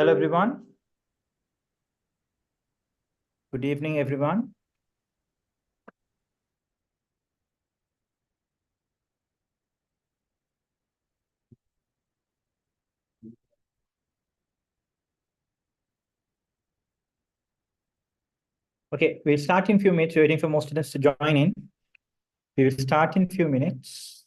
Hello, everyone. Good evening, everyone. Okay, we'll start in a few minutes. We're waiting for more students to join in. We will start in a few minutes.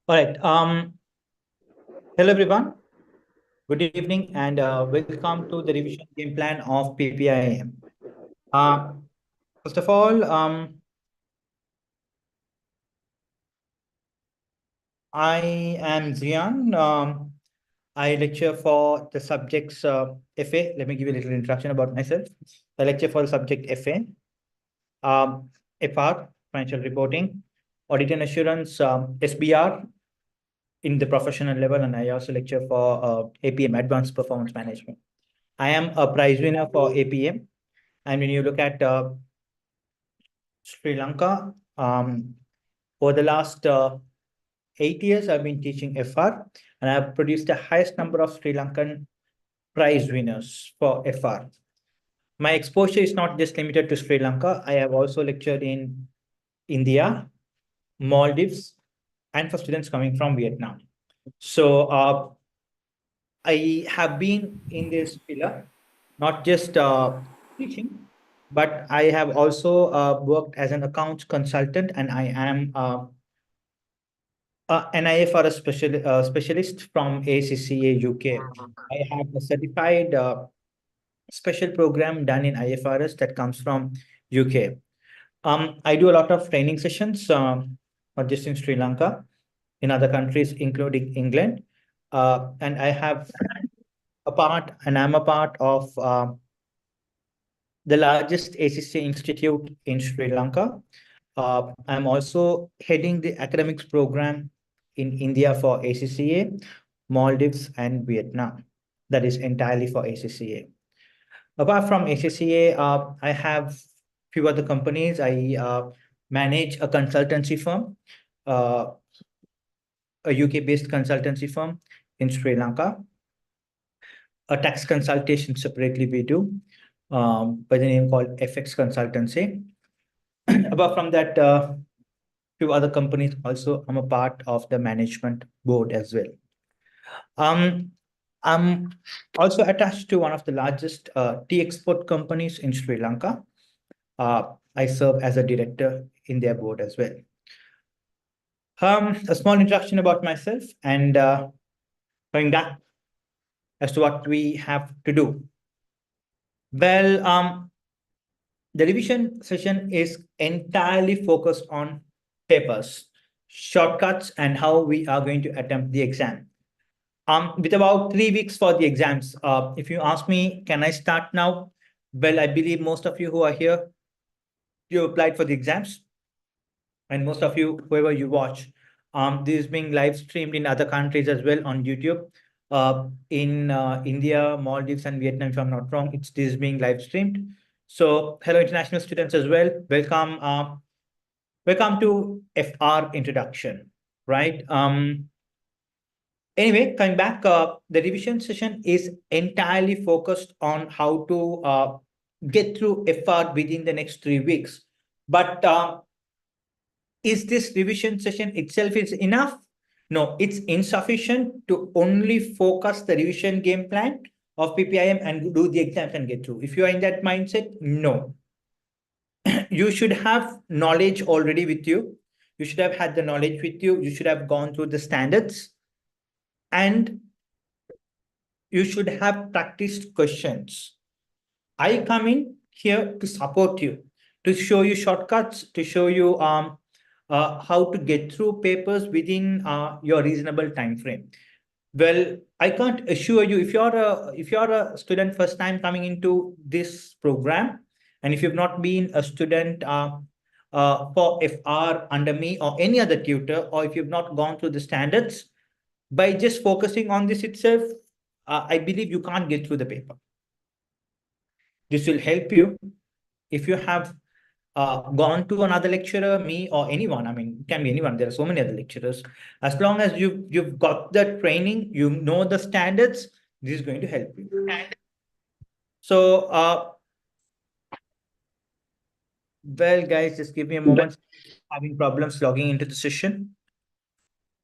All right. Hello, everyone. Good evening, and welcome to the revision game plan of PPIM. First of all, I am Zian. I lecture for the subjects FA. Let me give you a little introduction about myself. I lecture for the subject FA, FR, financial reporting, audit and assurance, SBR in the professional level, and I also lecture for APM, Advanced Performance Management. I am a prize winner for APM, and when you look at Sri Lanka, for the last 8 years, I've been teaching FR, and I've produced the highest number of Sri Lankan prize winners for FR. My exposure is not just limited to Sri Lanka. I have also lectured in India, Maldives, and for students coming from Vietnam. So I have been in this pillar, not just teaching, but I have also worked as an accounts consultant, and I am an IFRS specialist from ACCA UK. I have a certified special program done in IFRS that comes from UK. I do a lot of training sessions, not just in Sri Lanka, in other countries, including England. And I have I'm a part of the largest ACCA institute in Sri Lanka. I'm also heading the academics program in India for ACCA, Maldives, and Vietnam. That is entirely for ACCA. Apart from ACCA, I have few other companies. I manage a consultancy firm, a UK-based consultancy firm in Sri Lanka. A tax consultation separately we do by the name called FX Consultancy. Apart from that, few other companies also. I'm a part of the management board as well. I'm also attached to one of the largest tea export companies in Sri Lanka. I serve as a director in their board as well. A small introduction about myself and going back as to what we have to do. Well, the revision session is entirely focused on papers, shortcuts, and how we are going to attempt the exam. With about 3 weeks for the exams, if you ask me, can I start now? Well, I believe most of you who are here, you applied for the exams. And most of you, whoever you watch, this is being live streamed in other countries as well on YouTube. In India, Maldives, and Vietnam, if I'm not wrong, this is being live streamed. So hello, international students as well. Welcome. Welcome to FR introduction, right? Anyway, coming back, the revision session is entirely focused on how to get through FR within the next 3 weeks. But is this revision session itself is enough? No, it's insufficient to only focus the revision game plan of PPIM and do the exams and get through. If you are in that mindset, no. You should have knowledge already with you. You should have had the knowledge with you. You should have gone through the standards, and you should have practiced questions. I come in here to support you, to show you shortcuts, to show you how to get through papers within your reasonable time frame. Well, I can't assure you, if you're a student first time coming into this program, and if you've not been a student for FR under me or any other tutor, or if you've not gone through the standards, by just focusing on this itself, I believe you can't get through the paper. This will help you if you have gone to another lecturer, me or anyone. I mean, it can be anyone. There are so many other lecturers. As long as you've got the training, you know the standards, this is going to help you. So, well, guys, just give me a moment. Having problems logging into the session.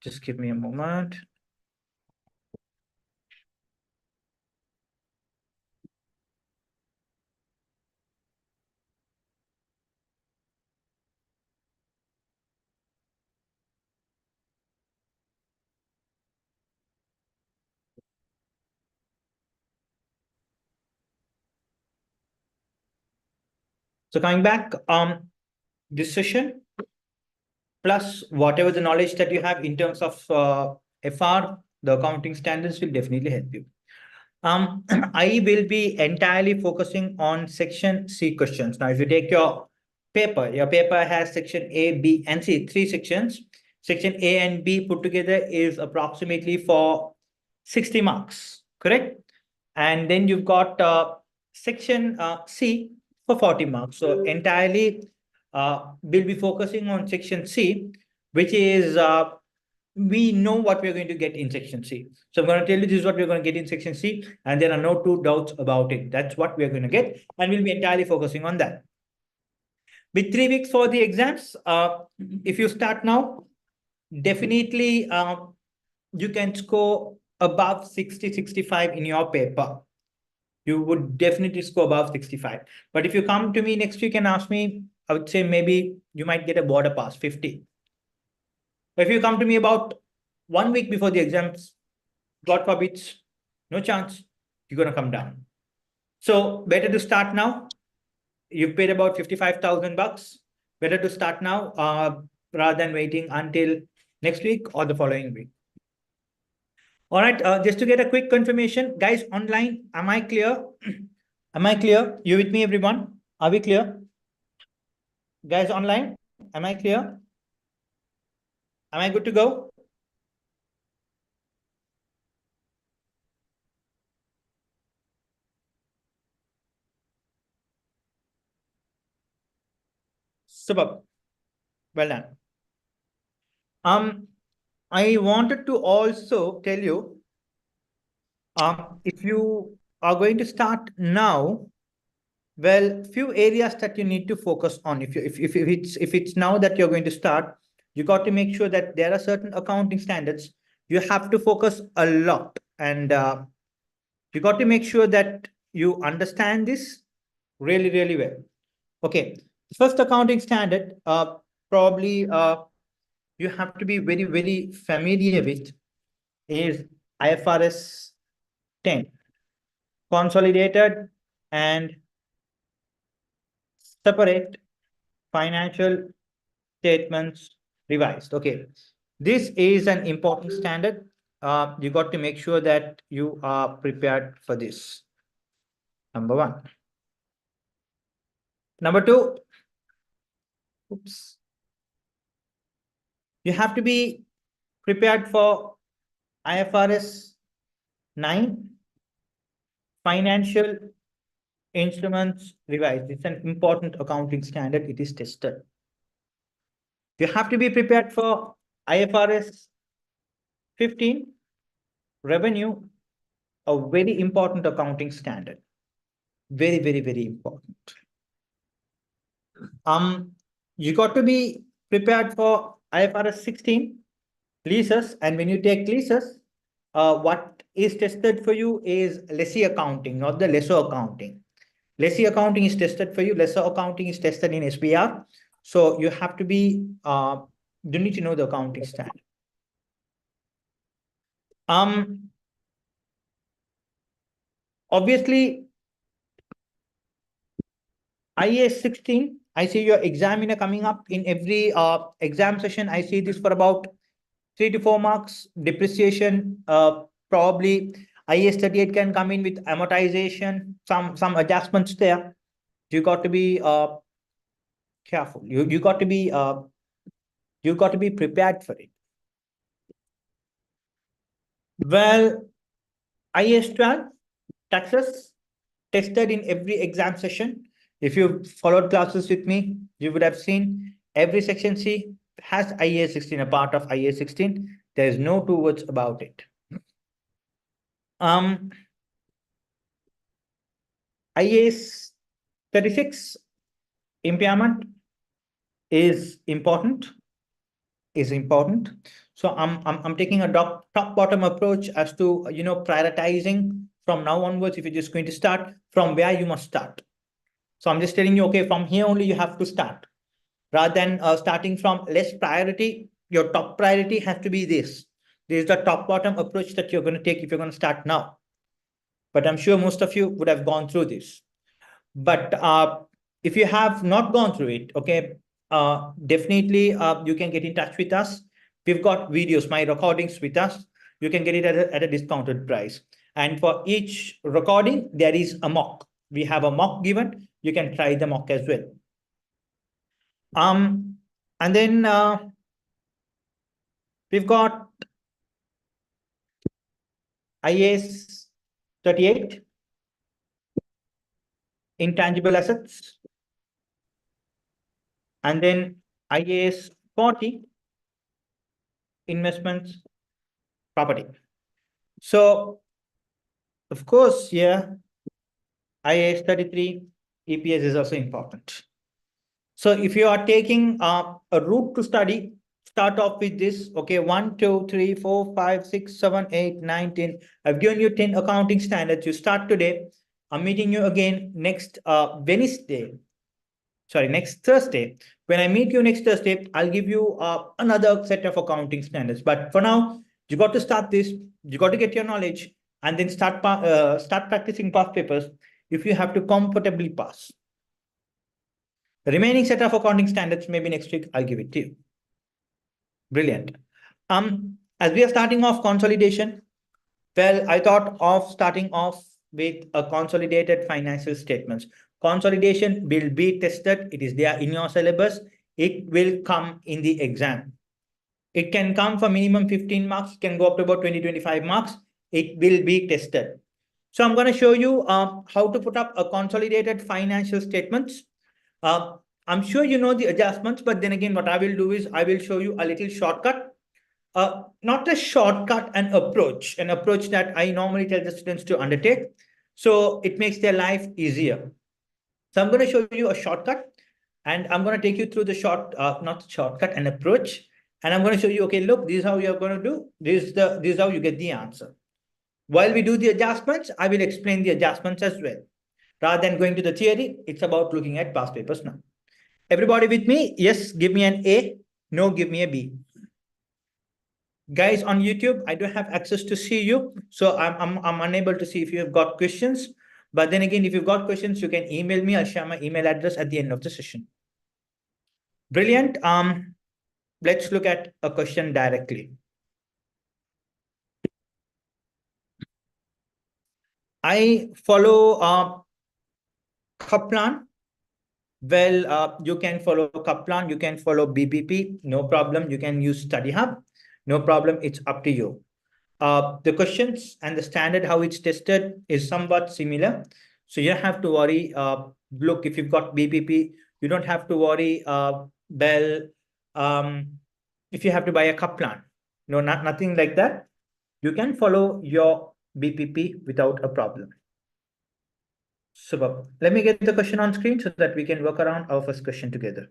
Just give me a moment. So coming back, this session, plus whatever the knowledge that you have in terms of FR, the accounting standards will definitely help you. I will be entirely focusing on section C questions. Now, if you take your paper has section A, B, and C, three sections. Section A and B put together is approximately for 60 marks, correct? And then you've got section C for 40 marks. So entirely, we'll be focusing on section C, which is we know what we're going to get in section C. So I'm going to tell you this is what we're going to get in section C, and there are no two doubts about it. That's what we're going to get, and we'll be entirely focusing on that. With 3 weeks for the exams, if you start now, definitely you can score above 60, 65 in your paper. You would definitely score above 65. But if you come to me next week and ask me, I would say maybe you might get a border pass, 50. If you come to me about 1 week before the exams, God forbid, no chance, you're going to come down. So better to start now. You've paid about 55,000 bucks. Better to start now rather than waiting until next week or the following week. All right, just to get a quick confirmation, guys online, am I clear? Am I clear? You with me, everyone? Are we clear? Guys online, am I clear? Am I good to go? Superb. Well done. I wanted to also tell you, if you are going to start now, well, few areas that you need to focus on. If it's now that you're going to start, you got to make sure that there are certain accounting standards. You have to focus a lot, and you got to make sure that you understand this really, really well. Okay, the first accounting standard, probably you have to be very, very familiar with is IFRS 10, consolidated and separate financial statements revised. Okay, this is an important standard. You got to make sure that you are prepared for this. Number one. Number two, oops. You have to be prepared for IFRS 9, financial instruments revised. It's an important accounting standard. It is tested. You have to be prepared for IFRS 15, revenue, a very important accounting standard. Very, very, very important. You got to be prepared for IFRS 16, leases, and when you take leases, what is tested for you is lessee accounting, not the lessor accounting. Lessee accounting is tested for you. Lessor accounting is tested in SBR. So you have to be, you need to know the accounting standard. Obviously, IAS 16, I see your examiner coming up in every exam session. I see this for about 3 to 4 marks. Depreciation, probably IAS 38 can come in with amortization, some adjustments there. You got to be careful. You got to be prepared for it. Well, IAS 12 taxes tested in every exam session. If you followed classes with me, you would have seen every section C has IAS 16, a part of IAS 16. There is no two words about it. IAS 36 impairment is important. So I'm taking a top bottom approach as to prioritizing from now onwards. If you're just going to start, from where you must start. So I'm just telling you, okay, from here only you have to start. Rather than starting from less priority, your top priority has to be this. This is the top bottom approach that you're going to take if you're going to start now. But I'm sure most of you would have gone through this. But if you have not gone through it, okay, definitely you can get in touch with us. We've got videos, my recordings with us. You can get it at a discounted price. And for each recording, there is a mock. We have a mock given. You can try the mock as well. And then we've got IAS 38, intangible assets. And then IAS 40, investments, property. So, of course, yeah, IAS 33, EPS is also important. So if you are taking a route to study, start off with this. Okay, 1, 2, 3, 4, 5, 6, 7, 8, 9, 10. I've given you 10 accounting standards. You start today. I'm meeting you again next next Thursday. When I meet you next Thursday, I'll give you another set of accounting standards. But for now, you got to start this. You got to get your knowledge and then start practicing past papers if you have to comfortably pass. The remaining set of accounting standards, maybe next week, I'll give it to you. Brilliant. As we are starting off consolidation, well, I thought of starting off with a consolidated financial statements. Consolidation will be tested. It is there in your syllabus. It will come in the exam. It can come for minimum 15 marks, can go up to about 20-25 marks. It will be tested. So I'm going to show you how to put up a consolidated financial statements. I'm sure you know the adjustments, but then again, what I will do is I will show you a little shortcut. Not a shortcut, an approach that I normally tell the students to undertake. So it makes their life easier. So I'm going to show you a shortcut and I'm going to take you through the not shortcut, an approach. And I'm going to show you, okay, look, this is how you're going to do. This is how you get the answer. While we do the adjustments, I will explain the adjustments as well. Rather than going to the theory, it's about looking at past papers now. Everybody with me? Yes, give me an A. No, give me a B. Guys on YouTube, I don't have access to see you. So I'm unable to see if you have got questions. But then again, if you've got questions, you can email me. I'll share my email address at the end of the session. Brilliant. Let's look at a question directly. I follow Kaplan. Well, you can follow Kaplan, you can follow BPP, no problem. You can use Study Hub, no problem. It's up to you. The questions and the standard, how it's tested is somewhat similar. So you don't have to worry. Look, if you've got BPP, you don't have to worry. If you have to buy a Kaplan, no, nothing like that. You can follow your BPP without a problem. Super. Let me get the question on screen so that we can work around our first question together.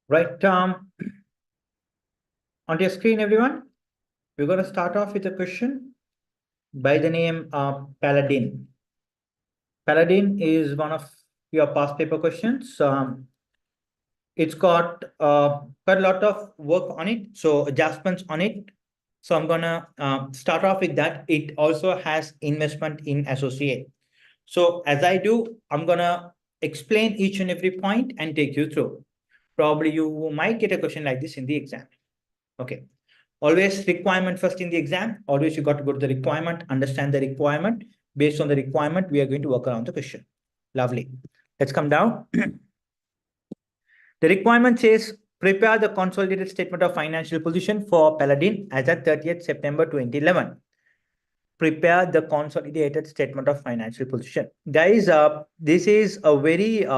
Right, on your screen, everyone, we're going to start off with a question by the name Paladin. Paladin is one of your past paper questions. It's got quite a lot of work on it, so adjustments on it. So I'm gonna start off with that. It also has investment in associate. So as I do, I'm gonna explain each and every point and take you through. Probably you might get a question like this in the exam. Okay. Always requirement first in the exam. Always you got to go to the requirement, understand the requirement. Based on the requirement, we are going to work around the question. Lovely. Let's come down. The requirement says prepare the consolidated statement of financial position for Paladin as at 30th September 2011. Prepare the consolidated statement of financial position. Guys, this is a very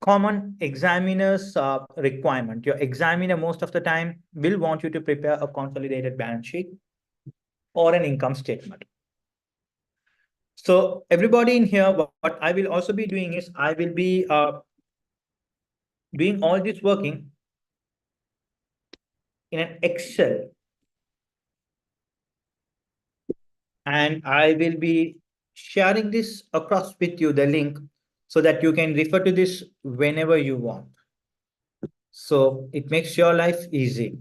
common examiner's requirement. Your examiner most of the time will want you to prepare a consolidated balance sheet or an income statement. So everybody in here, what I will also be doing is I will be doing all this working in an Excel, and I will be sharing this across with you, the link, so that you can refer to this whenever you want. So it makes your life easy.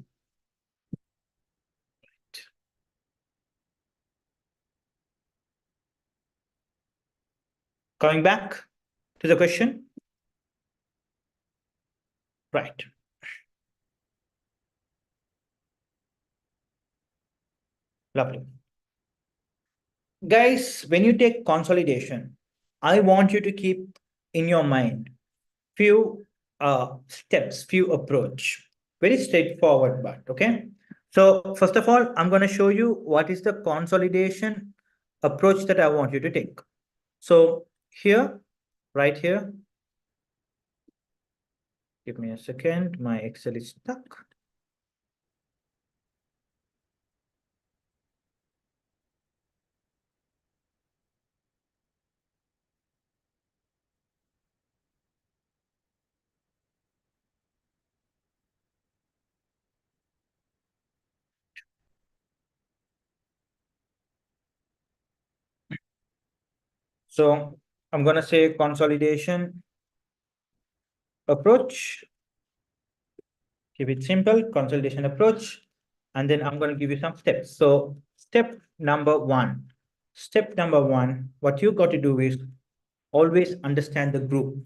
Coming back to the question. Right. Lovely. Guys, when you take consolidation, I want you to keep in your mind few steps, few approach. Very straightforward, but okay. So first of all, I'm going to show you what is the consolidation approach that I want you to take. So here, right here, give me a second. My Excel is stuck. So I'm going to say consolidation approach. Keep it simple, consolidation approach. And then I'm going to give you some steps. So step number one, what you got to do is always understand the group.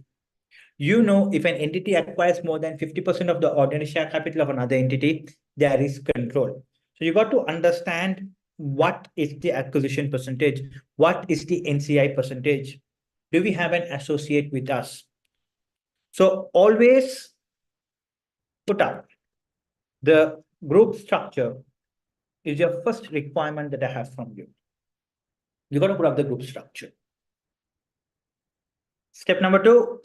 You know, if an entity acquires more than 50% of the ordinary share capital of another entity, there is control. So you got to understand what is the acquisition percentage, what is the NCI percentage. Do we have an associate with us? So always put up the group structure is your first requirement that I have from you. You got to put up the group structure. Step number two,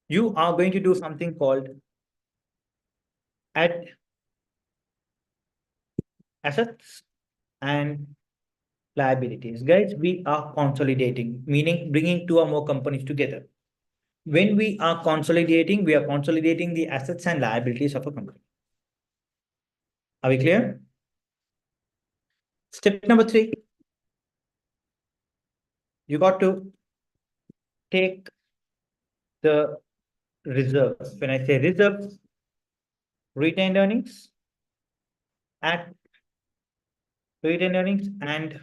you are going to do something called add assets and liabilities. Guys, we are consolidating, meaning bringing two or more companies together. When we are consolidating the assets and liabilities of a company. Are we clear? Step number three, you got to take the reserves. When I say reserves, retained earnings, add retained earnings and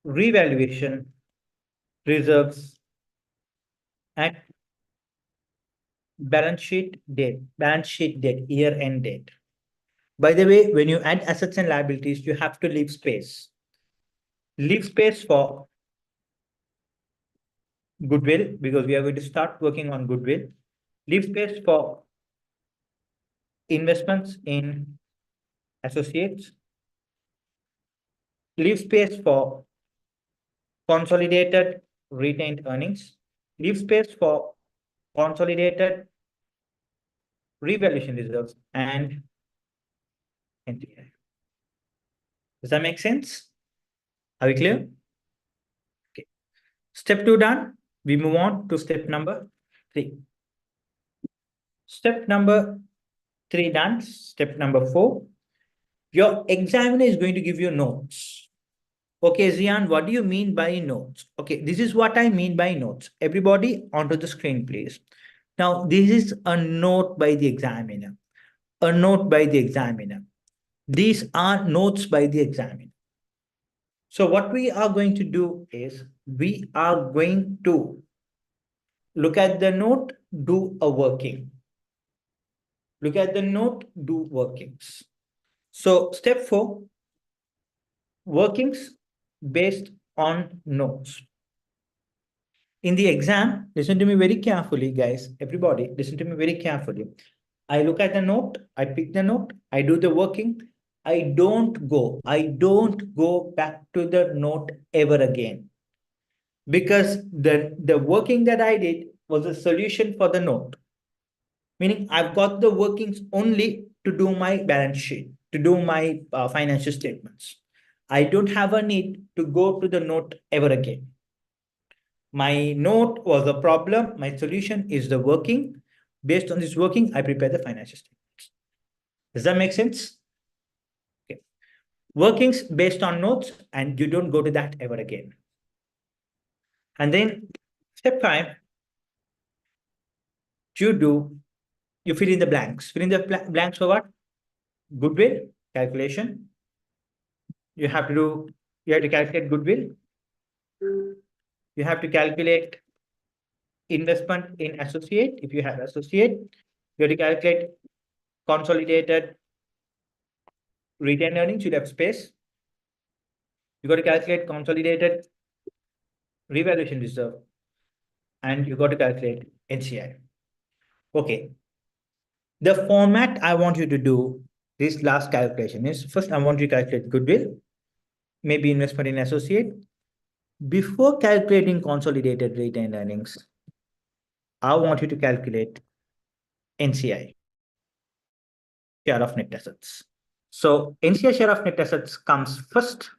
revaluation reserves at balance sheet date, year end date. By the way, when you add assets and liabilities, you have to leave space. Leave space for goodwill, because we are going to start working on goodwill. Leave space for investments in associates. Leave space for consolidated retained earnings. Leave space for consolidated revaluation reserves and NTI. Does that make sense? Are we clear? Okay. Step 2 done. We move on to step number 3. Step number 3 done. Step number 4. Your examiner is going to give you notes. Okay, Zian, what do you mean by notes? Okay, this is what I mean by notes. Everybody onto the screen, please. Now, this is a note by the examiner. A note by the examiner. These are notes by the examiner. So what we are going to do is we are going to look at the note, do a working. Look at the note, do workings. So step 4, workings based on notes. In the exam, listen to me very carefully, guys. Everybody, listen to me very carefully. I look at the note, I pick the note, I do the working. I don't go back to the note ever again. Because the working that I did was a solution for the note. Meaning I've got the workings only to do my balance sheet, to do my financial statements. I don't have a need to go to the note ever again. My note was a problem. My solution is the working. Based on this working, I prepare the financial statements. Does that make sense? Okay. Workings based on notes, and you don't go to that ever again. And then step 5, you fill in the blanks. Fill in the blanks for what? Goodwill calculation. You have to calculate goodwill. You have to calculate investment in associate. If you have associate, you have to calculate consolidated retained earnings. You have space. You got to calculate consolidated revaluation reserve, and you got to calculate NCI. Okay. The format I want you to do this last calculation is, first I want you to calculate goodwill, maybe investment in associate. Before calculating consolidated retained earnings, I want you to calculate NCI, share of net assets. So NCI share of net assets comes first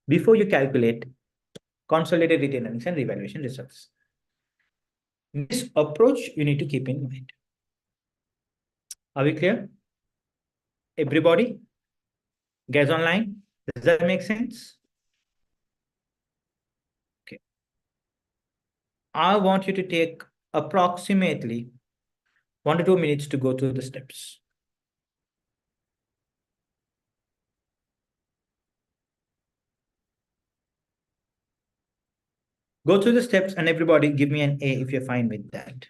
before you calculate consolidated retained earnings and revaluation reserves. This approach you need to keep in mind. Are we clear? Everybody? Guys online? Does that make sense? Okay. I want you to take approximately 1 to 2 minutes to go through the steps. Go through the steps and everybody give me an A if you're fine with that.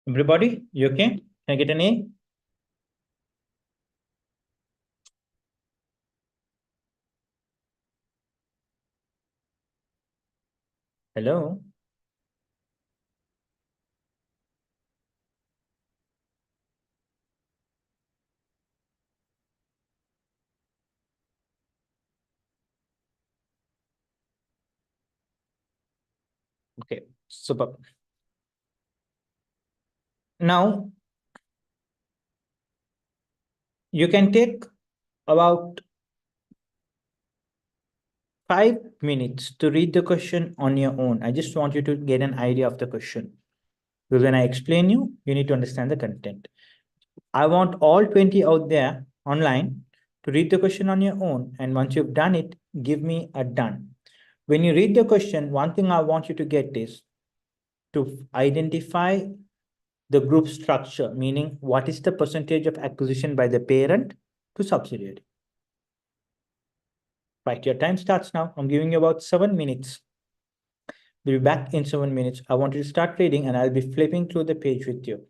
Everybody, you okay? Can I get an A? Hello? Okay, super. Now, you can take about 5 minutes to read the question on your own. I just want you to get an idea of the question. Because when I explain you, you need to understand the content. I want all 20 out there online to read the question on your own. And once you've done it, give me a done. When you read the question, one thing I want you to get is to identify the group structure, meaning what is the percentage of acquisition by the parent to subsidiary. Right, your time starts now. I'm giving you about 7 minutes. We'll be back in 7 minutes. I want you to start reading and I'll be flipping through the page with you.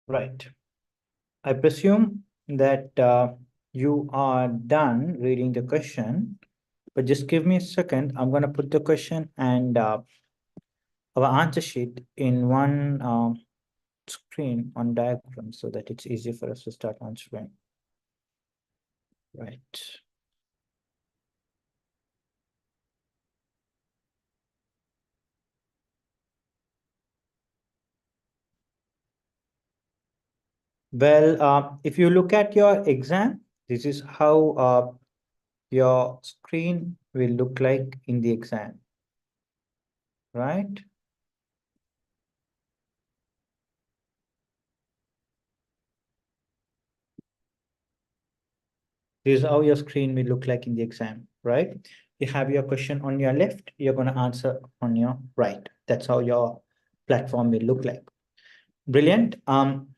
Right. I presume that you are done reading the question, but just give me a second. I'm going to put the question and our answer sheet in one screen on diagram so that it's easier for us to start answering. Right. Well, if you look at your exam, this is how your screen will look like in the exam, right? This is how your screen will look like in the exam, right? You have your question on your left, you're going to answer on your right. That's how your platform will look like. Brilliant.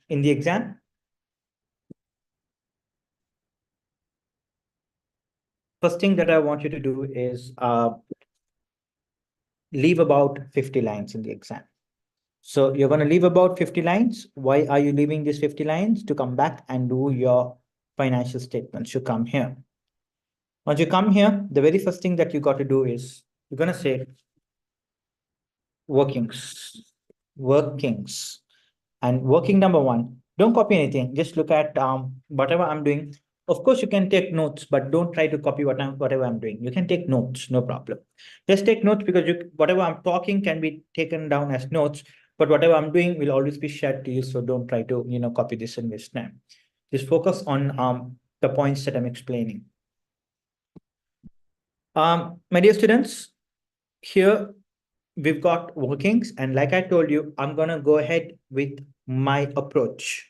In the exam, first thing that I want you to do is leave about 50 lines in the exam. So you're going to leave about 50 lines. Why are you leaving these 50 lines? To come back and do your financial statements. You come here. Once you come here, the very first thing that you got to do is you're going to say workings, workings. And working number one, don't copy anything. Just look at whatever I'm doing. Of course, you can take notes, but don't try to copy whatever I'm doing. You can take notes, no problem. Just take notes because whatever I'm talking can be taken down as notes, but whatever I'm doing will always be shared to you. So don't try to copy this in this time. Just focus on the points that I'm explaining. My dear students, here we've got workings, and like I told you, I'm gonna go ahead with my approach.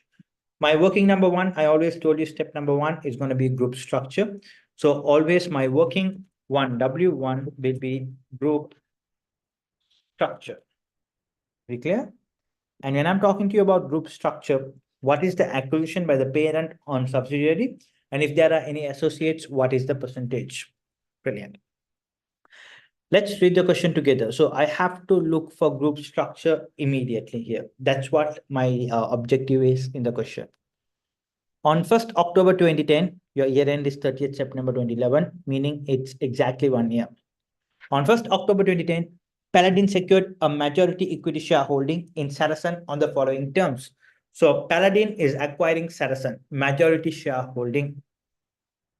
My working number one, I always told you step number one is going to be group structure. So always my working one, W1 will be group structure. Be clear? And when I'm talking to you about group structure, what is the acquisition by the parent on subsidiary? And if there are any associates, what is the percentage? Brilliant. Let's read the question together. So I have to look for group structure immediately here. That's what my objective is in the question. On 1st October 2010, your year end is 30th September 2011, meaning it's exactly 1 year. On 1st October 2010, Paladin secured a majority equity shareholding in Saracen on the following terms. So Paladin is acquiring Saracen, majority shareholding.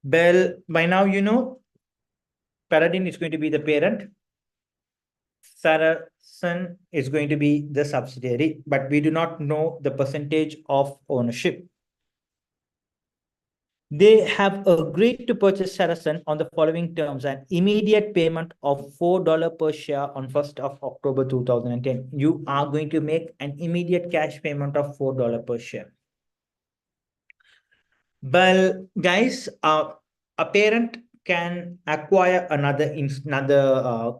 Well, by now you know Paladin is going to be the parent. Saracen is going to be the subsidiary, but we do not know the percentage of ownership. They have agreed to purchase Saracen on the following terms: an immediate payment of $4 per share on 1st of October 2010. You are going to make an immediate cash payment of $4 per share. Well, guys, a parent can acquire another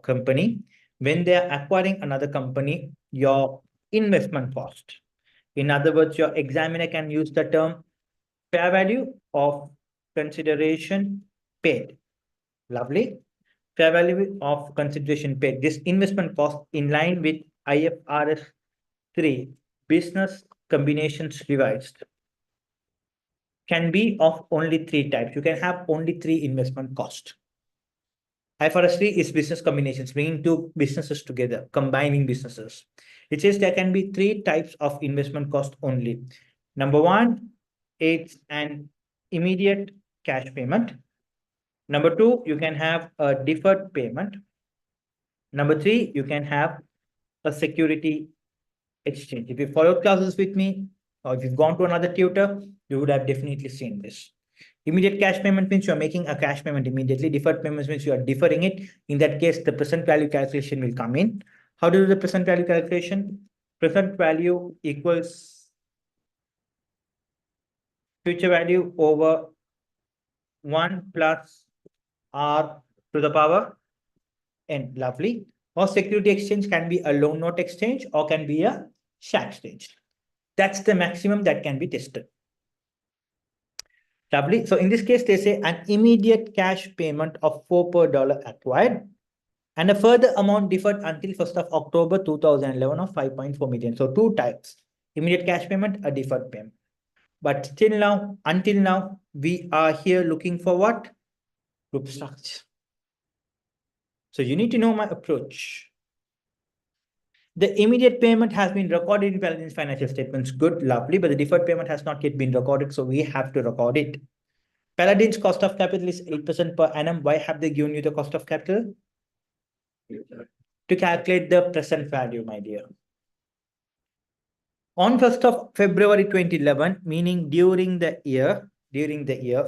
company. When they are acquiring another company, your investment cost. In other words, your examiner can use the term fair value of consideration paid. Lovely. Fair value of consideration paid. This investment cost in line with IFRS 3 business combinations revised can be of only three types. You can have only three investment costs. IFRS 3 is business combinations, bringing two businesses together, combining businesses. It says there can be three types of investment cost only. Number one, it's an immediate cash payment. Number two, you can have a deferred payment. Number three, you can have a security exchange. If you followed classes with me, or if you've gone to another tutor, you would have definitely seen this. Immediate cash payment means you are making a cash payment immediately. Deferred payments means you are deferring it. In that case, the present value calculation will come in. How to do the present value calculation? Present value equals future value over 1 plus R to the power N. Lovely. Or security exchange can be a loan note exchange or can be a share exchange. That's the maximum that can be tested. Lovely. So in this case, they say an immediate cash payment of $4 per dollar acquired and a further amount deferred until 1st of October 2011 of 5.4 million. So two types. Immediate cash payment, a deferred payment. But still now, until now, we are here looking for what? Group structure. So you need to know my approach. The immediate payment has been recorded in Paladin's financial statements. Good, lovely, but the deferred payment has not yet been recorded, so we have to record it. Paladin's cost of capital is 8% per annum. Why have they given you the cost of capital? To calculate the present value, my dear. On 1st of February 2011, meaning during the year,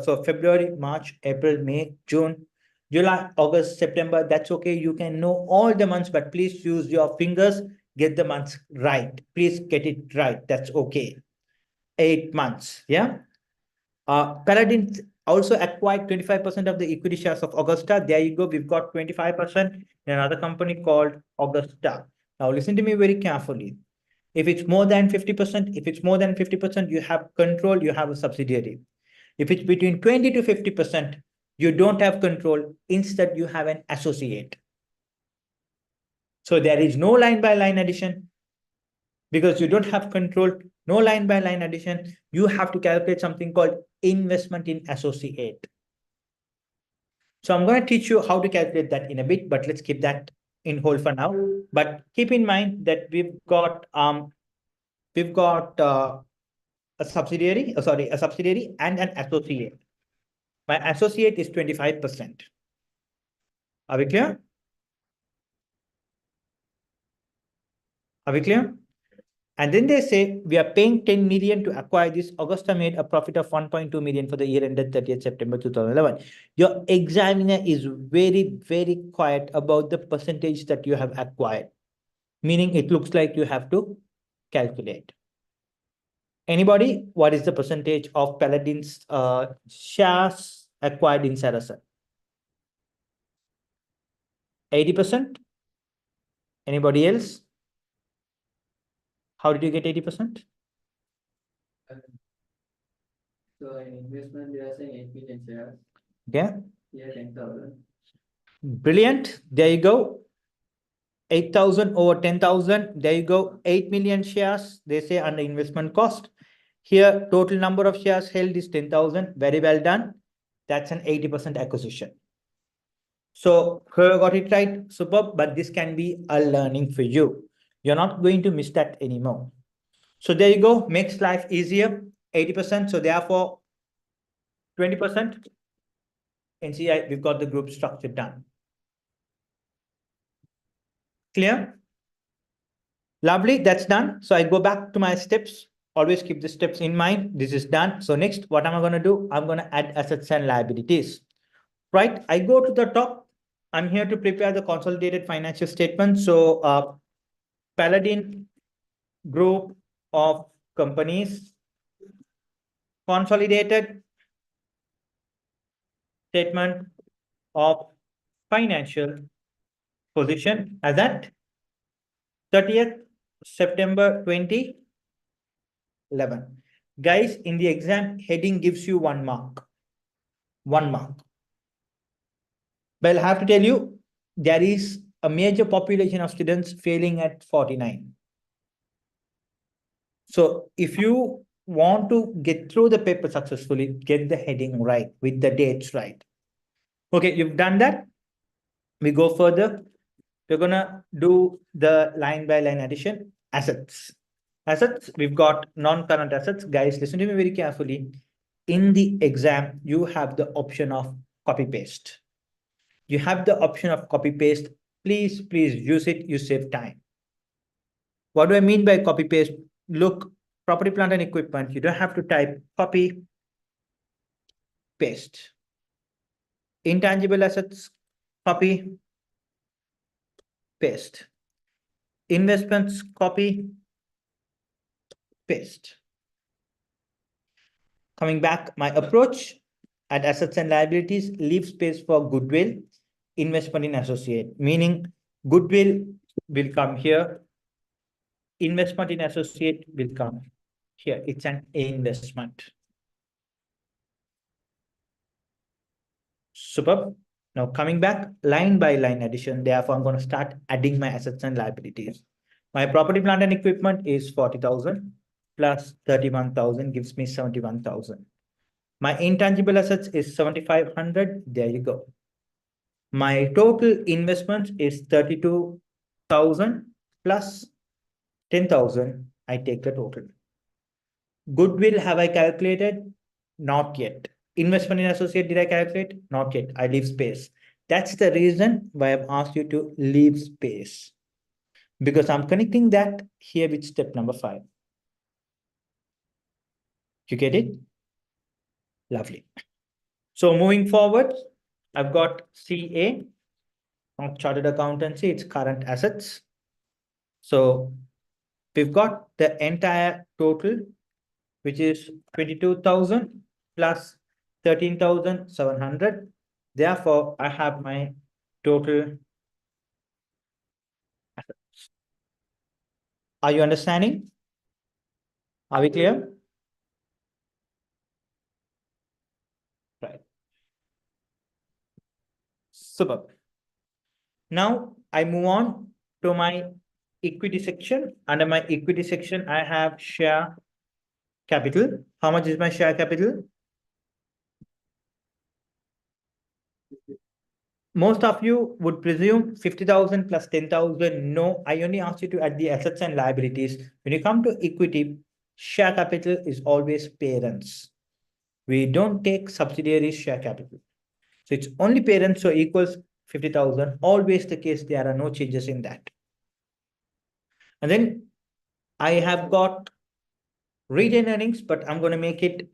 so February, March, April, May, June, July, August, September, that's okay. You can know all the months, but please use your fingers, get the months right. Please get it right. That's okay. 8 months, yeah. Paladin also acquired 25% of the equity shares of Augusta. There you go. We've got 25% in another company called Augusta. Now listen to me very carefully. If it's more than 50%, you have control, you have a subsidiary. If it's between 20 to 50%, you don't have control. Instead, you have an associate. So there is no line by line addition because you don't have control, no line by line addition. You have to calculate something called investment in associate. So I'm going to teach you how to calculate that in a bit, but let's keep that in hold for now. But keep in mind that we've got a subsidiary and an associate. My associate is 25%. Are we clear? Are we clear? And then they say we are paying 10 million to acquire this. Augusta made a profit of 1.2 million for the year ended 30th September 2011. Your examiner is very, very quiet about the percentage that you have acquired, meaning it looks like you have to calculate. Anybody, what is the percentage of Paladin's shares acquired in Saracen? 80%? Anybody else? How did you get 80%? So in investment, they are saying 8 million shares. Yeah. Yeah, 10,000. Brilliant. There you go. 8,000 over 10,000. There you go. 8 million shares. They say under investment cost. Here, total number of shares held is 10,000. Very well done. That's an 80% acquisition. So whoever got it right, superb. But this can be a learning for you. You're not going to miss that anymore. So there you go. Makes life easier. 80%. So therefore, 20%. NCI, we've got the group structure done. Clear? Lovely. That's done. So I go back to my steps. Always keep the steps in mind. This is done. So next, what am I going to do? I'm going to add assets and liabilities. Right? I go to the top. I'm here to prepare the consolidated financial statement. So Paladin group of companies, consolidated statement of financial position as at 30th September 2011. Guys, in the exam, heading gives you 1 mark. 1 mark. But I'll have to tell you, there is a major population of students failing at 49. So if you want to get through the paper successfully, get the heading right with the dates right. Okay, you've done that. We go further. We're going to do the line by line addition. Assets. Assets, we've got non-current assets. Guys, listen to me very carefully. In the exam, you have the option of copy paste. You have the option of copy paste. Please use it. You save time. What do I mean by copy paste? Look, property, plant and equipment. You don't have to type copy, paste. Intangible assets, copy, paste. Investments, copy, paste. Coming back, my approach at assets and liabilities, leave space for goodwill, investment in associate, meaning goodwill will come here, investment in associate will come here. It's an investment. Superb. Now coming back, line by line addition. Therefore, I'm going to start adding my assets and liabilities. My property, plant and equipment is 40,000. plus 31,000 gives me 71,000. My intangible assets is 7,500. There you go. My total investment is 32,000 plus 10,000. I take the total. Goodwill, have I calculated? Not yet. Investment in associate, did I calculate? Not yet. I leave space. That's the reason why I've asked you to leave space, because I'm connecting that here with step number 5. You get it? Lovely. So moving forward, I've got CA, not chartered accountancy, it's current assets. So we've got the entire total, which is 22,000 plus 13,700. Therefore, I have my total assets. Are you understanding? Are we clear? Right. Superb. Now I move on to my equity section. Under my equity section, I have share capital. How much is my share capital? Most of you would presume 50,000 plus 10,000. No, I only asked you to add the assets and liabilities. When you come to equity, share capital is always parents. We don't take subsidiaries share capital. So it's only parents, so equals 50,000. Always the case, there are no changes in that. And then I have got retained earnings, but I'm going to make it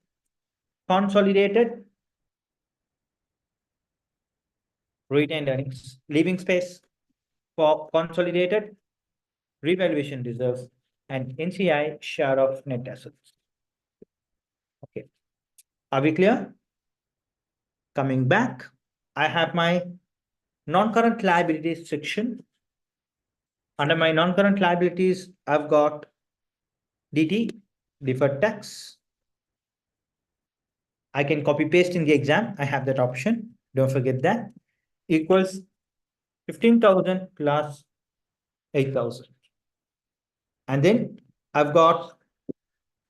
consolidated. Retained earnings, leaving space for consolidated, revaluation reserves, and NCI share of net assets. Okay. Are we clear? Coming back, I have my non-current liabilities section. Under my non-current liabilities, I've got DT, deferred tax. I can copy paste in the exam. I have that option. Don't forget that. Equals 15,000 plus 8,000. And then I've got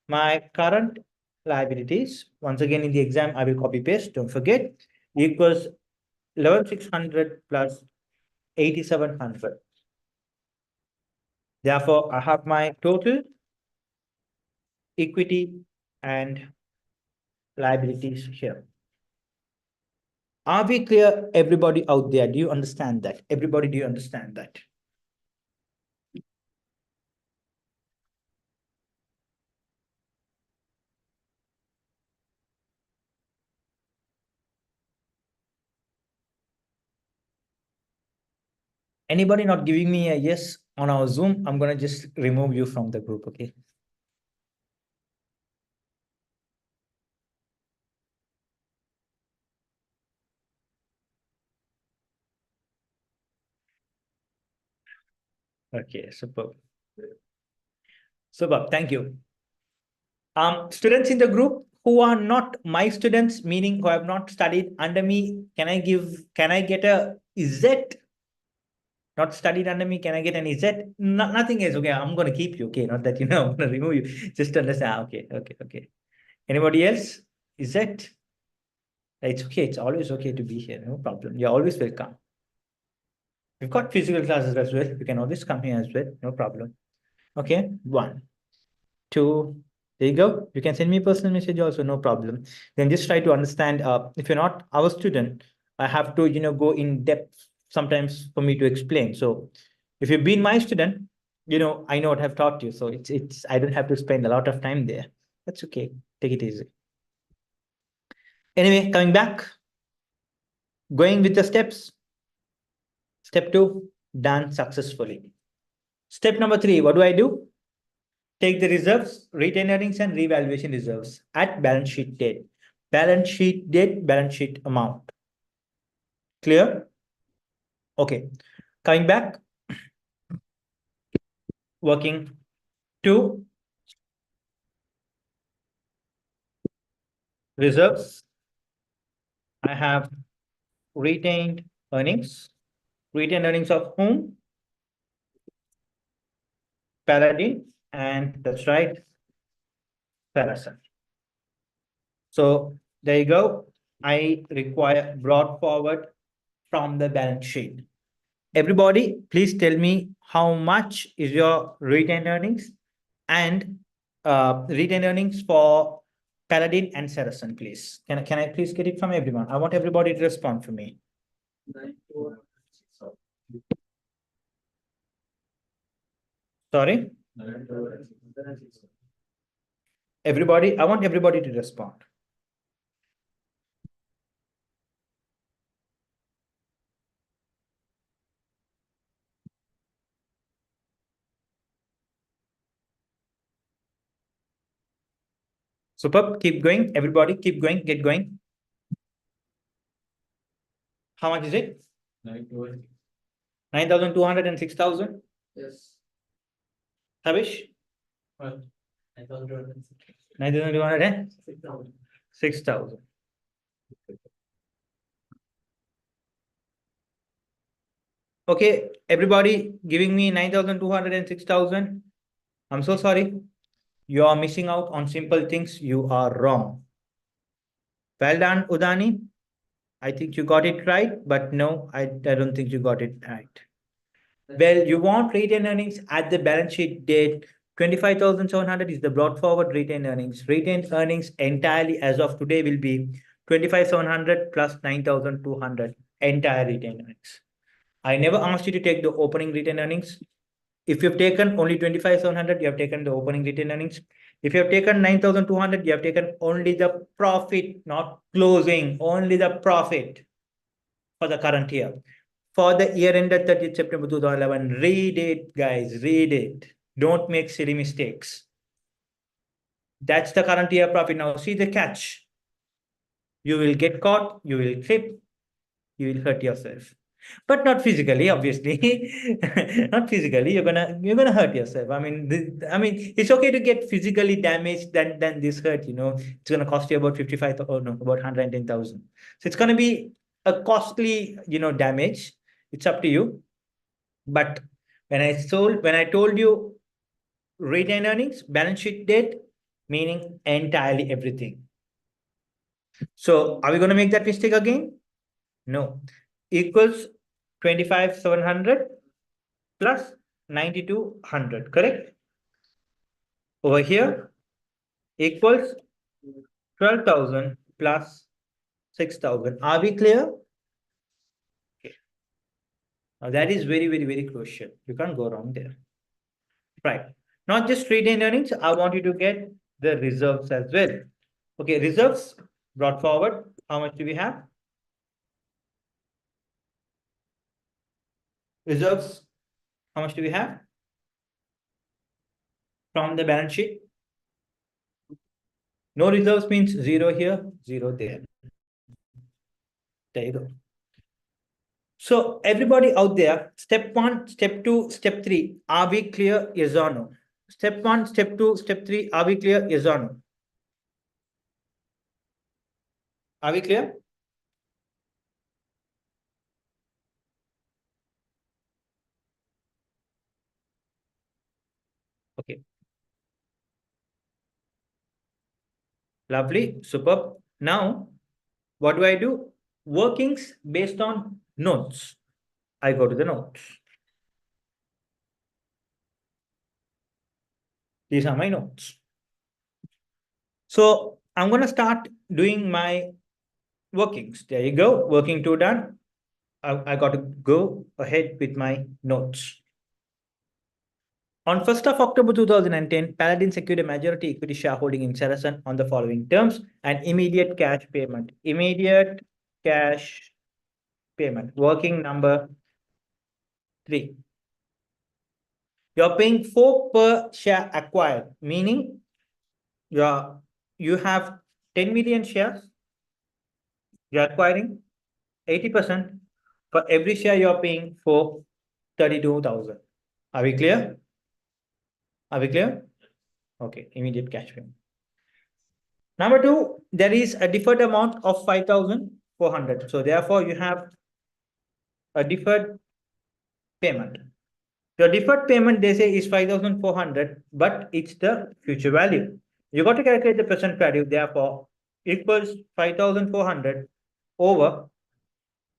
my current liabilities. Once again, in the exam, I will copy paste. Don't forget. Equals 11,600 plus 8,700. Therefore, I have my total equity and liabilities here. Are we clear, everybody out there? Do you understand that? Everybody, do you understand that? Anybody not giving me a yes on our Zoom, I'm going to just remove you from the group, okay? Okay, superb. Superb, thank you. Students in the group who are not my students, meaning who have not studied under me, can I get a Z? Not studied under me, can I get an Z? No, nothing is okay. I'm going to keep you, okay? Not that, I'm going to remove you. Just understand. Okay. Anybody else? Z? It's okay. It's always okay to be here. No problem. You're always welcome. We've got physical classes as well. You can always come here as well. No problem. Okay. 1, 2. There you go. You can send me a personal message also. No problem. Then just try to understand. If you're not our student, I have to, go in depth sometimes for me to explain. So if you've been my student, I know what I've taught you. So it's I don't have to spend a lot of time there. That's okay. Take it easy. Anyway, coming back, going with the steps. Step 2, done successfully. Step number 3, what do I do? Take the reserves, retained earnings, and revaluation reserves at balance sheet date. Balance sheet date, balance sheet amount. Clear? Okay. Coming back, working 2, reserves. I have retained earnings. Retained earnings of whom? Paladin. And that's right. Saracen. So there you go. I require brought forward from the balance sheet. Everybody, please tell me how much is your retained earnings and retained earnings for Paladin and Saracen, please. Can I please get it from everyone? I want everybody to respond for me. 94. Sorry, everybody. I want everybody to respond. Superb. Keep going. Everybody, keep going. Get going. How much is it? 9,200 and 6,000. Yes. Havish? What? 9,200 and 6,000. Okay, everybody giving me 9,200 and 6,000. I'm so sorry. You are missing out on simple things. You are wrong. Well done, Udani. I think you got it right, but no, I don't think you got it right. Well, you want retained earnings at the balance sheet date. 25,700 is the brought forward retained earnings. Retained earnings entirely as of today will be 25,700 plus 9,200 entire retained earnings. I never asked you to take the opening retained earnings. If you've taken only 25,700, you have taken the opening retained earnings. If you have taken 9,200, you have taken only the profit, not closing, only the profit for the current year. For the year ended 30th September 2011, read it, guys, read it. Don't make silly mistakes. That's the current year profit. Now, see the catch. You will get caught, you will trip, you will hurt yourself. But not physically, obviously. Not physically. You're gonna hurt yourself. I mean, it's okay to get physically damaged than this hurt. It's gonna cost you about 55. Oh no, about 110,000. So it's gonna be a costly, damage. It's up to you. But when I told you retained earnings, balance sheet date, meaning entirely everything. So are we gonna make that mistake again? No. Equals 25,700 plus 9,200, correct? Over here equals 12,000 plus 6,000. Are we clear? Okay. Now that is very, very, very crucial. You can't go wrong there. Right. Not just retained earnings, I want you to get the reserves as well. Okay, reserves brought forward. How much do we have? Reserves, how much do we have? From the balance sheet. No reserves means 0 here, 0 there. There you go. So everybody out there, step 1, step 2, step 3, are we clear? Yes or no? Step 1, step 2, step 3, are we clear? Yes or no? Are we clear? Okay. Lovely, superb. Now, what do I do? Workings based on notes. I go to the notes. These are my notes. So I'm going to start doing my workings. There you go. Working 2 done. I got to go ahead with my notes. On 1st of October 2010, Paladin secured a majority equity shareholding in Saracen on the following terms: an immediate cash payment. Immediate cash payment. Working number 3. You're paying 4 per share acquired, meaning you have 10 million shares. You're acquiring 80%. For every share, you're paying for 32,000. Are we clear? Are we clear? Okay, immediate cash payment. Number 2, there is a deferred amount of 5,400. So therefore, you have a deferred payment. Your deferred payment, they say, is 5,400, but it's the future value. You got to calculate the present value, therefore, equals 5,400 over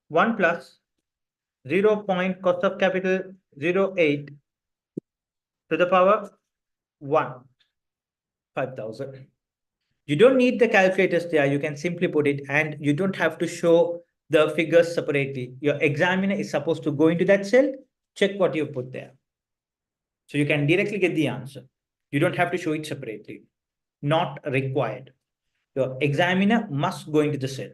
1 plus 0 point cost of capital 0.08 to the power 1, 5,000. You don't need the calculators there. You can simply put it, and you don't have to show the figures separately. Your examiner is supposed to go into that cell, check what you put there. So you can directly get the answer. You don't have to show it separately. Not required. Your examiner must go into the cell.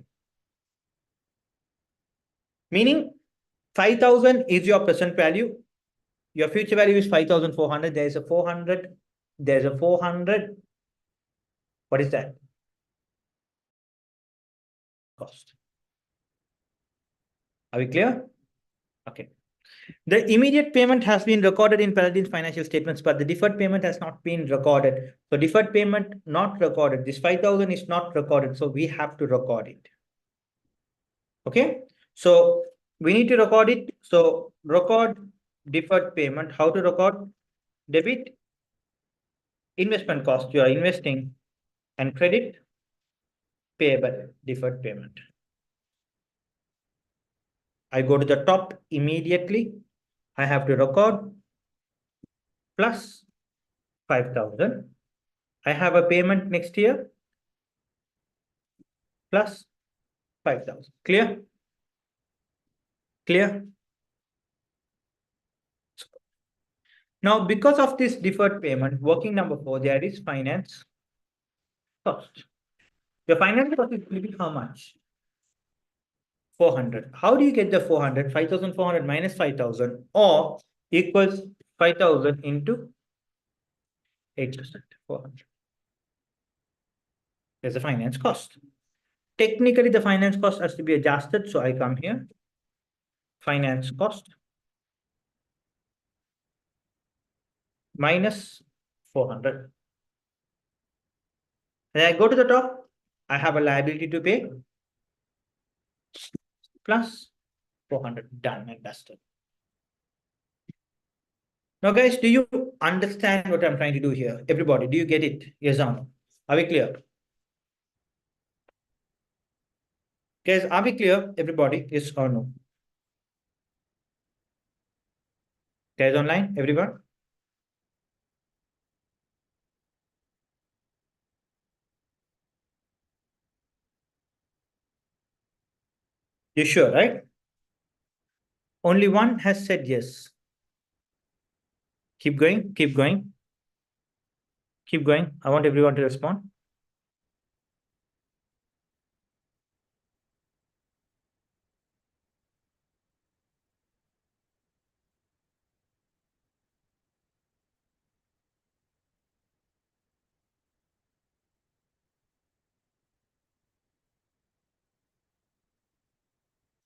Meaning 5,000 is your present value. Your future value is 5,400. There is a 400. There's a 400. What is that? Cost. Are we clear? Okay. The immediate payment has been recorded in Paladin's financial statements, but the deferred payment has not been recorded. So deferred payment not recorded. This 5,000 is not recorded. So we have to record it. Okay. So we need to record it. So record deferred payment. How to record? Debit investment cost. You are investing, and credit payable deferred payment. I go to the top immediately. I have to record plus 5,000. I have a payment next year plus 5,000. Clear? Clear? Now, because of this deferred payment, working number 4, there is finance cost. The finance cost is going to be how much? 400. How do you get the 400? 5,400 minus 5,000 or equals 5,000 into 8%. 400. There's a finance cost. Technically, the finance cost has to be adjusted. So I come here. Finance cost minus 400. Then I go to the top. I have a liability to pay plus 400. Done and dusted. Now, guys, do you understand what I'm trying to do here? Everybody, do you get it? Yes or no? Are we clear? Guys, are we clear? Everybody, yes or no? Guys online, everyone? You sure, right? Only one has said yes. Keep going, keep going. Keep going. I want everyone to respond.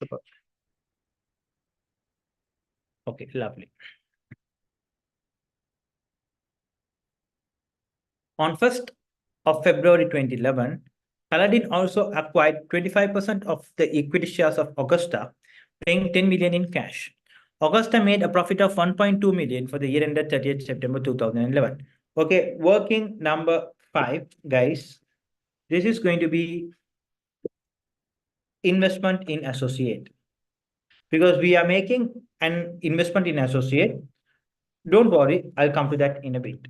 Super. Okay, lovely. On 1st of February 2011, Paladin also acquired 25% of the equity shares of Augusta, paying 10 million in cash. Augusta made a profit of 1.2 million for the year ended 30th September 2011. Okay, working number 5, guys. This is going to be investment in associate. Because we are making an investment in associate. Don't worry, I'll come to that in a bit.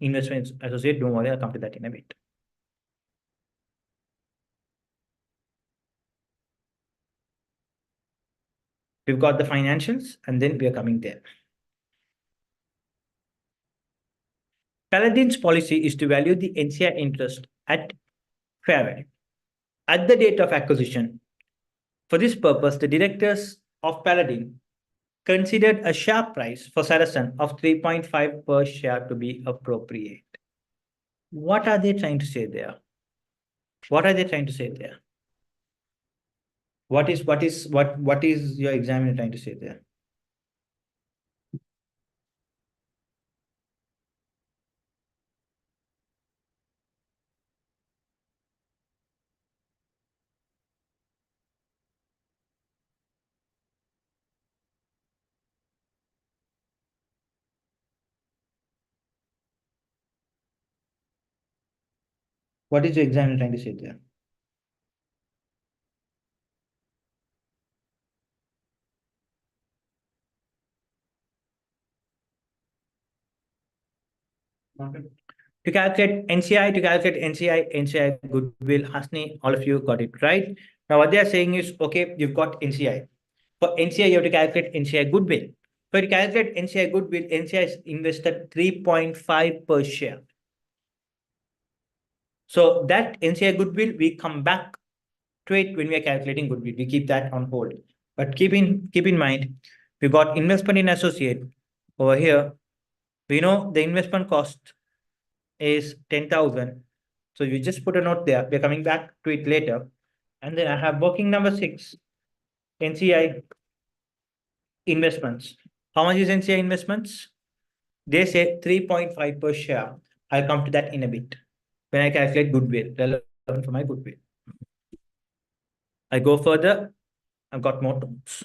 Investment in associate, don't worry, I'll come to that in a bit. We've got the financials, and then we are coming there. Paladin's policy is to value the NCI interest at fair value at the date of acquisition. For this purpose, the directors of Paladin considered a share price for Saracen of 3.5 per share to be appropriate. What are they trying to say there? What are they trying to say there? What is your examiner trying to say there? What is the examiner trying to say there? To calculate NCI goodwill, Hasni, all of you got it right. Now what they are saying is, okay, you've got NCI. For NCI, you have to calculate NCI goodwill. For to calculate NCI goodwill, NCI is invested 3.5 per share. So that NCI goodwill, we come back to it when we are calculating goodwill. We keep that on hold. But keep in mind, we got investment in associate over here. We know the investment cost is 10,000. So you just put a note there. We're coming back to it later. And then I have working number 6, NCI investments. How much is NCI investments? They say 3.5 per share. I'll come to that in a bit when I calculate goodwill, relevant for my goodwill. I go further. I've got more notes.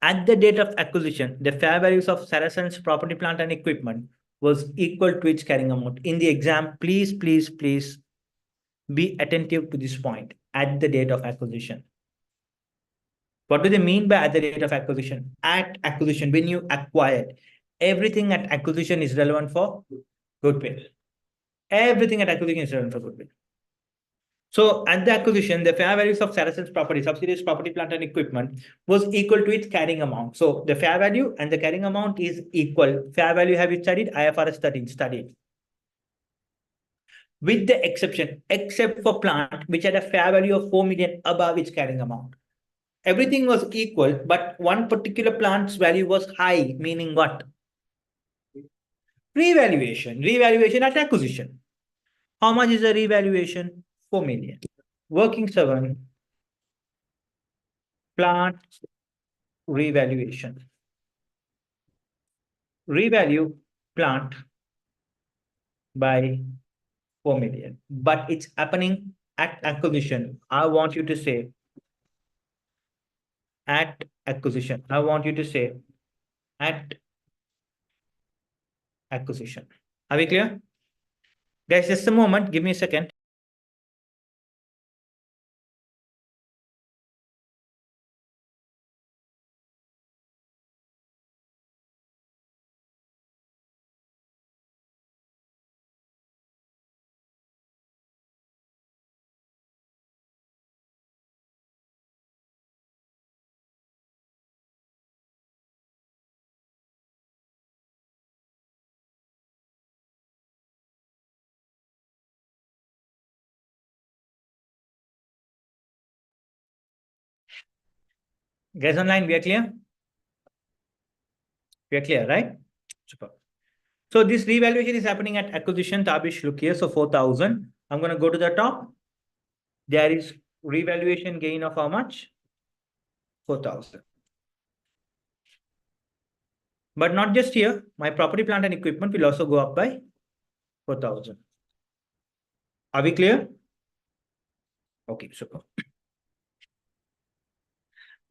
At the date of acquisition, the fair values of Saracen's property, plant, and equipment was equal to its carrying amount. In the exam, please be attentive to this point. At the date of acquisition. What do they mean by at the date of acquisition? At acquisition, when you acquired, everything at acquisition is relevant for goodwill. Everything at acquisition is relevant for goodwill. So at the acquisition, the fair values of Saracen's property, subsidiaries, property, plant, and equipment was equal to its carrying amount. So the fair value and the carrying amount is equal. Fair value have you studied? IFRS 13 studied. With the exception, except for plant, which had a fair value of 4 million above its carrying amount. Everything was equal, but one particular plant's value was high, meaning what? Revaluation at acquisition. How much is the revaluation? 4 million. Working 7, plant revaluation. Revalue plant by 4 million, but it's happening at acquisition. I want you to say at acquisition. I want you to say at acquisition. Are we clear? Guys, just a moment. Give me a second. Guys online, we are clear? We are clear, right? Super. So this revaluation is happening at acquisition. Tabish, look here. So 4,000. I'm going to go to the top. There is revaluation gain of how much? 4,000. But not just here. My property, plant, and equipment will also go up by 4,000. Are we clear? Okay, super.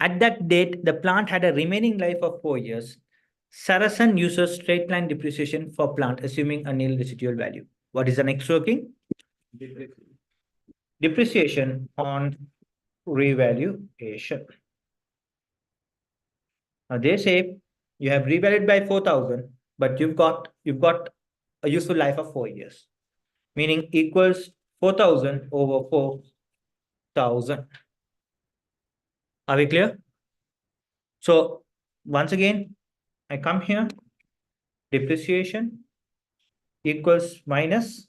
At that date, the plant had a remaining life of 4 years. Saracen uses straight line depreciation for plant, assuming a nil residual value. What is the next working? Depreciation on revaluation. Now they say you have revalued by 4,000, but you've got a useful life of 4 years, meaning equals 4,000 over 4,000. Are we clear? So once again, I come here, depreciation equals minus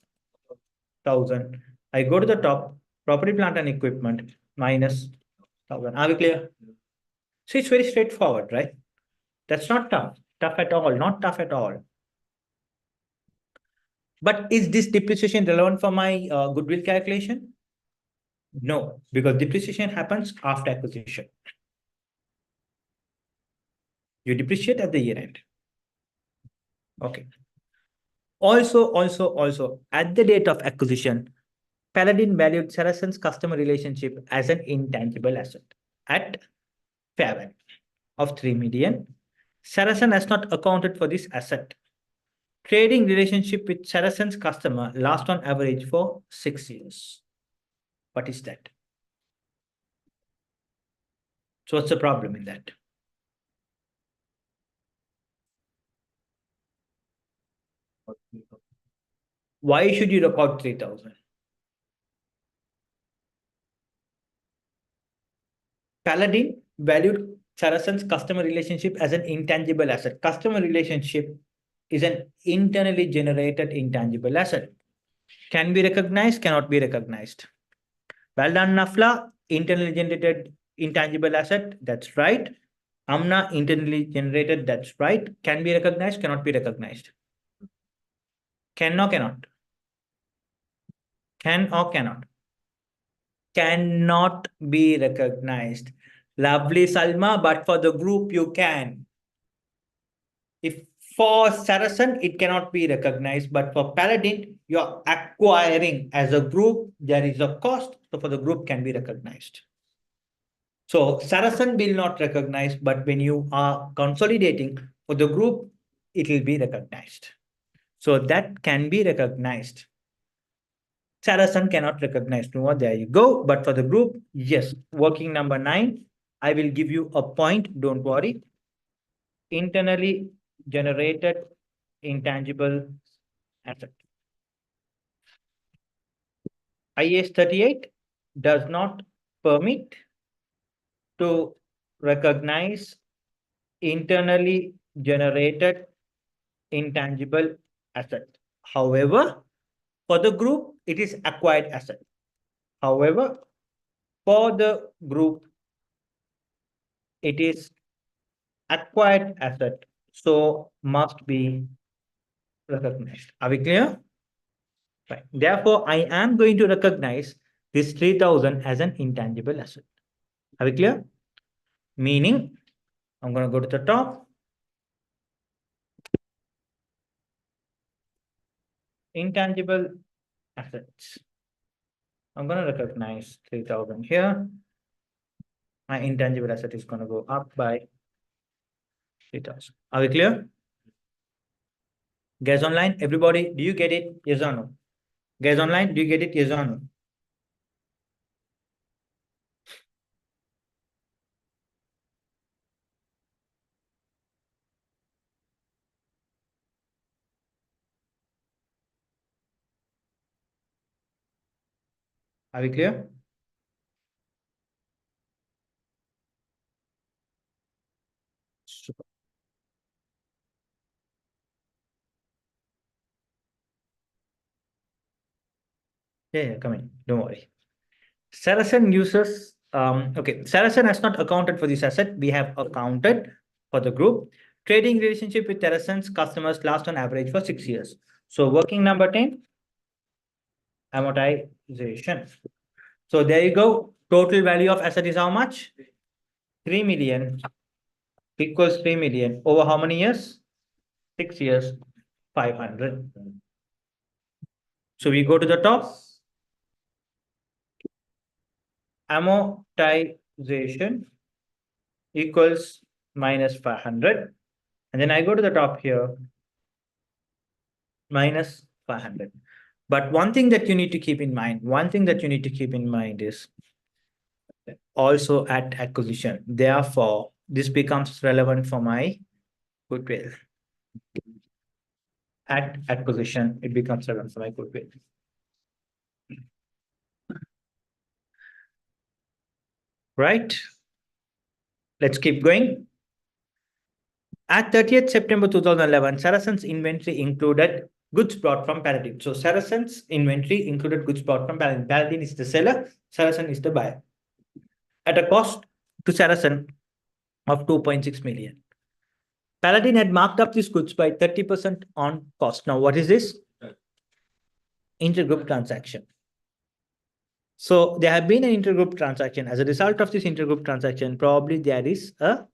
1,000. I go to the top, property, plant, and equipment minus 1,000. Are we clear? So it's very straightforward, right? That's not tough at all, not tough at all. But is this depreciation relevant for my goodwill calculation? No, because depreciation happens after acquisition. You depreciate at the year end. Okay. Also, at the date of acquisition, Paladin valued Saracen's customer relationship as an intangible asset at fair value of 3 million. Saracen has not accounted for this asset. Trading relationship with Saracen's customer last on average for 6 years. What is that? So what's the problem in that? Why should you record 3,000? Paladin valued Saracen's customer relationship as an intangible asset. Customer relationship is an internally generated intangible asset. Can be recognized, cannot be recognized. Well done, Nafla. Internally generated intangible asset. That's right. Amna, internally generated. That's right. Can be recognized, cannot be recognized. Can or cannot. Can or cannot. Cannot be recognized. Lovely, Salma, but for the group, you can. If for Saracen, it cannot be recognized, but for Paladin, you're acquiring as a group, there is a cost, so for the group can be recognized. So Saracen will not recognize, but when you are consolidating for the group, it will be recognized. So that can be recognized. Saracen cannot recognize. No, there you go. But for the group, yes. Working number 9, I will give you a point. Don't worry. Internally generated intangible asset. IAS 38 does not permit to recognize internally generated intangible asset. However, for the group, it is acquired asset. However, for the group, it is acquired asset, so must be recognized. Are we clear? Right. Therefore, I am going to recognize this 3,000 as an intangible asset. Are we clear? Meaning, I'm going to go to the top. Intangible assets. I'm going to recognize 3,000 here. My intangible asset is going to go up by 3,000. Are we clear? Guys online, everybody, do you get it? Yes or no? Guys online, do you get it? Yes or no? Are we clear? Super. Yeah, come in. Don't worry. Saracen uses, okay, Saracen has not accounted for this asset. We have accounted for the group. Trading relationship with Saracen's customers last on average for 6 years. So working number 10, amortization. So there you go. Total value of asset is how much? 3 million equals 3 million over how many years? 6 years, 500. So we go to the top. Amortization equals minus 500. And then I go to the top here, minus 500. But one thing that you need to keep in mind, is also at acquisition. Therefore, this becomes relevant for my goodwill. At acquisition, it becomes relevant for my goodwill. Right? Let's keep going. At 30th September 2011, Saracen's inventory included goods brought from Paladin. So Saracen's inventory included goods brought from Paladin. Paladin is the seller, Saracen is the buyer. At a cost to Saracen of 2.6 million. Paladin had marked up these goods by 30% on cost. Now, what is this? Intergroup transaction. So there have been an intergroup transaction. As a result of this intergroup transaction, probably there is a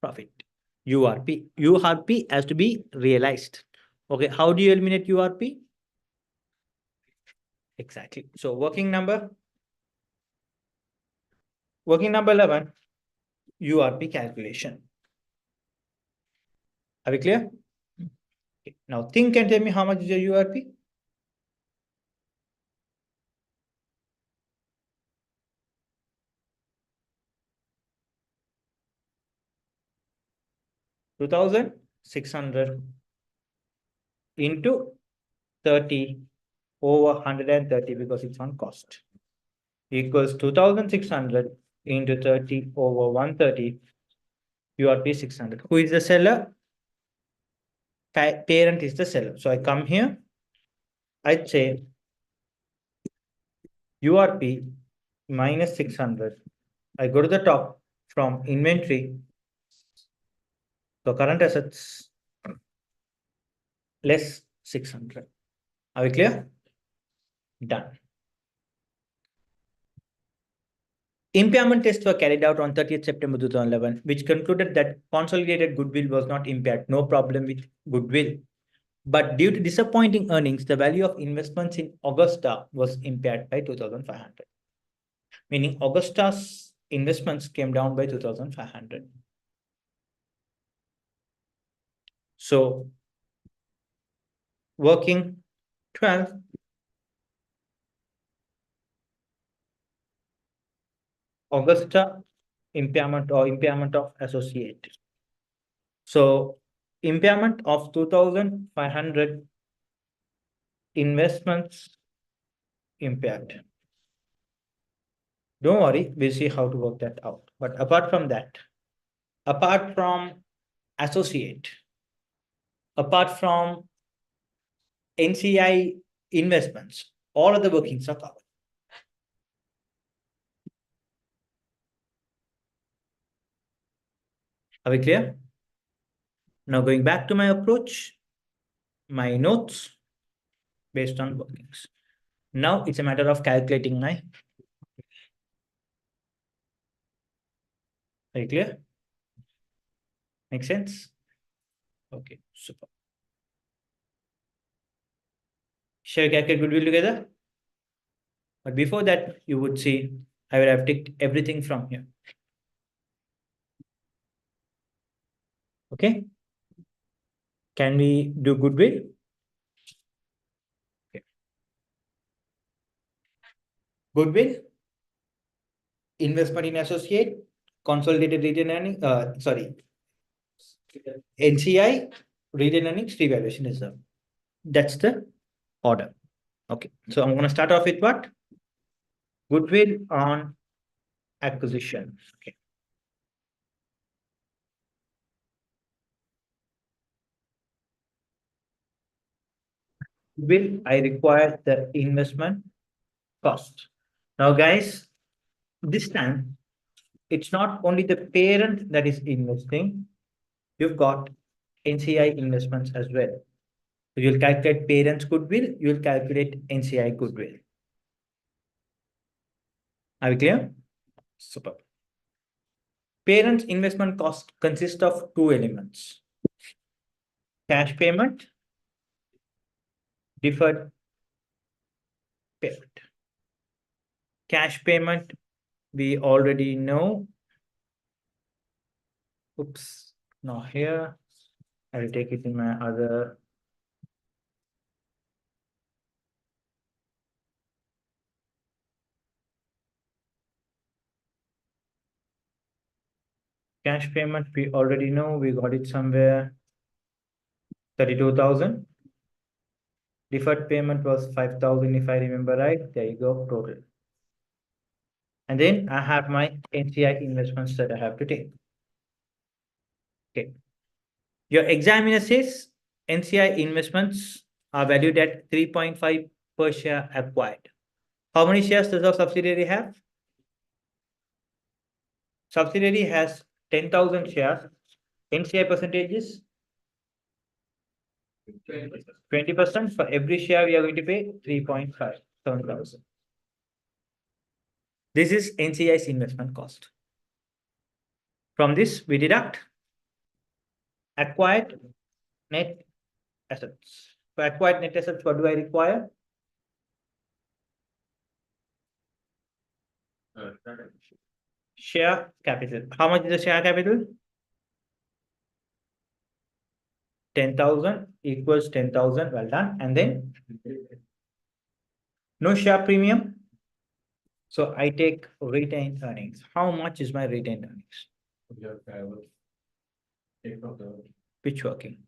profit. URP. URP has to be realized. Okay, how do you eliminate URP? Exactly. So working number 11, URP calculation. Are we clear? Okay. Now think and tell me how much is your URP? $2,600 into 30 over 130 because it's on cost equals 2,600 into 30 over 130 URP 600. Who is the seller? Parent is the seller. So I come here, I'd say URP minus 600. I go to the top from inventory. So current assets less 600. Are we clear? Done. Impairment tests were carried out on 30th September 2011, which concluded that consolidated goodwill was not impaired. No problem with goodwill. But due to disappointing earnings, the value of investments in Augusta was impaired by 2,500. Meaning Augusta's investments came down by 2,500. So working 12, Augusta impairment or impairment of associate. So impairment of 2,500 investments impaired. Don't worry, we'll see how to work that out. But apart from that, apart from associate, apart from NCI investments, all of the workings are covered. Are we clear? Now going back to my approach, my notes based on workings. Now it's a matter of calculating my. Are you clear? Make sense? Okay, super. Shall we calculate goodwill together? But before that, you would see I would have ticked everything from here. Okay. Can we do goodwill? Okay. Goodwill, investment in associate, consolidated retained earnings, NCI, retained earnings, revaluation reserve. That's the order. Okay. So I'm going to start off with what? Goodwill on acquisition. Okay. Will I require the investment cost? Now, guys, this time it's not only the parent that is investing, you've got NCI investments as well. So you'll calculate parent's goodwill, you'll calculate NCI goodwill. Are we clear? Super. Parent's investment cost consists of two elements: cash payment, deferred payment. Cash payment, we already know. Oops, not here. I will take it in my other. Cash payment, we already know, we got it somewhere 32,000. Deferred payment was 5,000 if I remember right. There you go, total. And then I have my NCI investments that I have to take. Okay. Your examiner says NCI investments are valued at 3.5 per share acquired. How many shares does our subsidiary have? Subsidiary has 10,000 shares. NCI percentage is 20%. For every share, we are going to pay 3.5, 7,000. This is NCI's investment cost. From this, we deduct acquired net assets. For acquired net assets, what do I require? Share capital. How much is the share capital? 10,000 equals 10,000. Well done. And then no share premium. So I take retained earnings. How much is my retained earnings? Which working?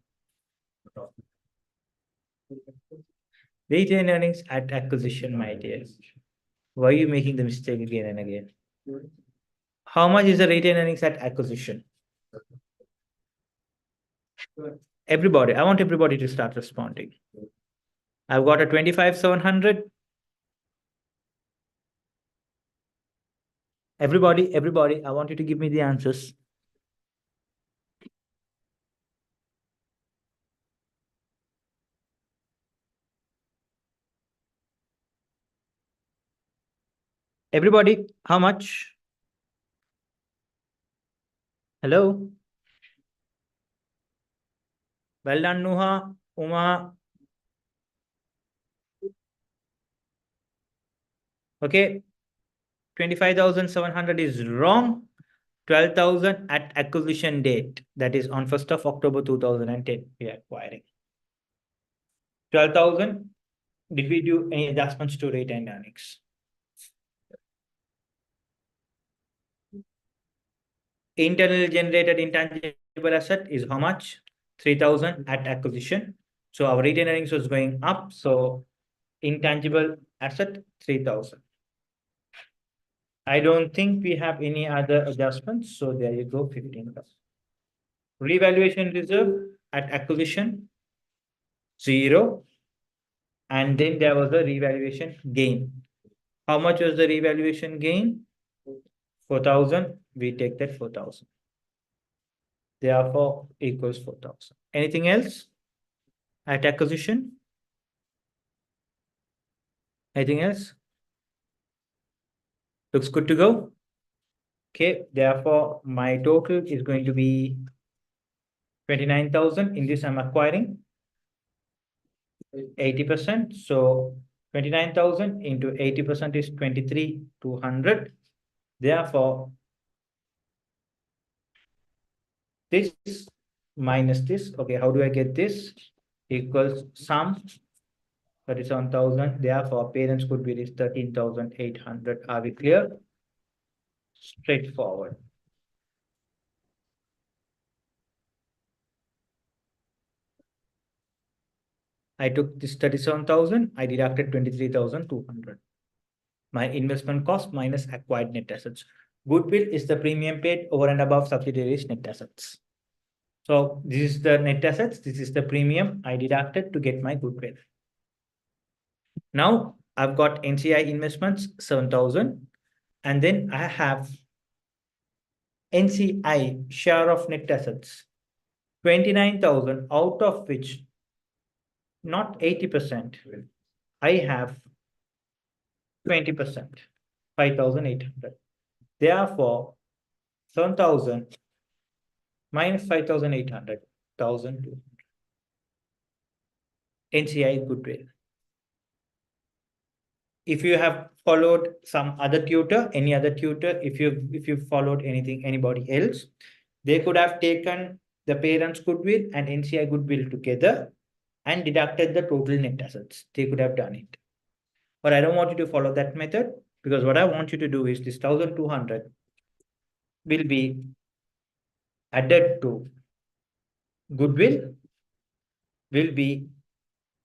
Retained earnings at acquisition, my dear. Why are you making the mistake again and again? How much is the retained earnings at acquisition? Everybody, I want everybody to start responding. I've got a 25,700. Everybody, I want you to give me the answers. Everybody, how much? Hello? Well done, Nuha, Uma. Okay, 25,700 is wrong. 12,000 at acquisition date. That is on 1st of October 2010. We are acquiring. 12,000. Did we do any adjustments to retained earnings? Internally generated intangible asset is how much? 3,000 at acquisition. So our retained earnings was going up. So intangible asset 3,000. I don't think we have any other adjustments. So there you go, 15,000. Revaluation reserve at acquisition 0. And then there was a revaluation gain. How much was the revaluation gain? 4,000. We take that 4,000. Therefore, equals 4,000. Anything else at acquisition? Anything else? Looks good to go. Okay, therefore, my total is going to be 29,000. In this, I'm acquiring 80%. So 29,000 into 80% is 23,200. Therefore, this minus this. Okay, how do I get this? Equals sum 37,000. Therefore, parents could be this 13,800. Are we clear? Straightforward. I took this 37,000. I deducted 23,200. My investment cost minus acquired net assets. Goodwill is the premium paid over and above subsidiaries net assets. So this is the net assets. This is the premium I deducted to get my goodwill. Now I've got NCI investments 7,000, and then I have NCI share of net assets 29,000, out of which not 80%. I have 20%, 5,800. Therefore, 7,000 minus 5,800, 1,200. NCI goodwill. If you have followed some other tutor, any other tutor, if you followed anything, anybody else, they could have taken the parents' goodwill and NCI goodwill together and deducted the total net assets. They could have done it. But I don't want you to follow that method, because what I want you to do is this 1,200 will be added to goodwill, will be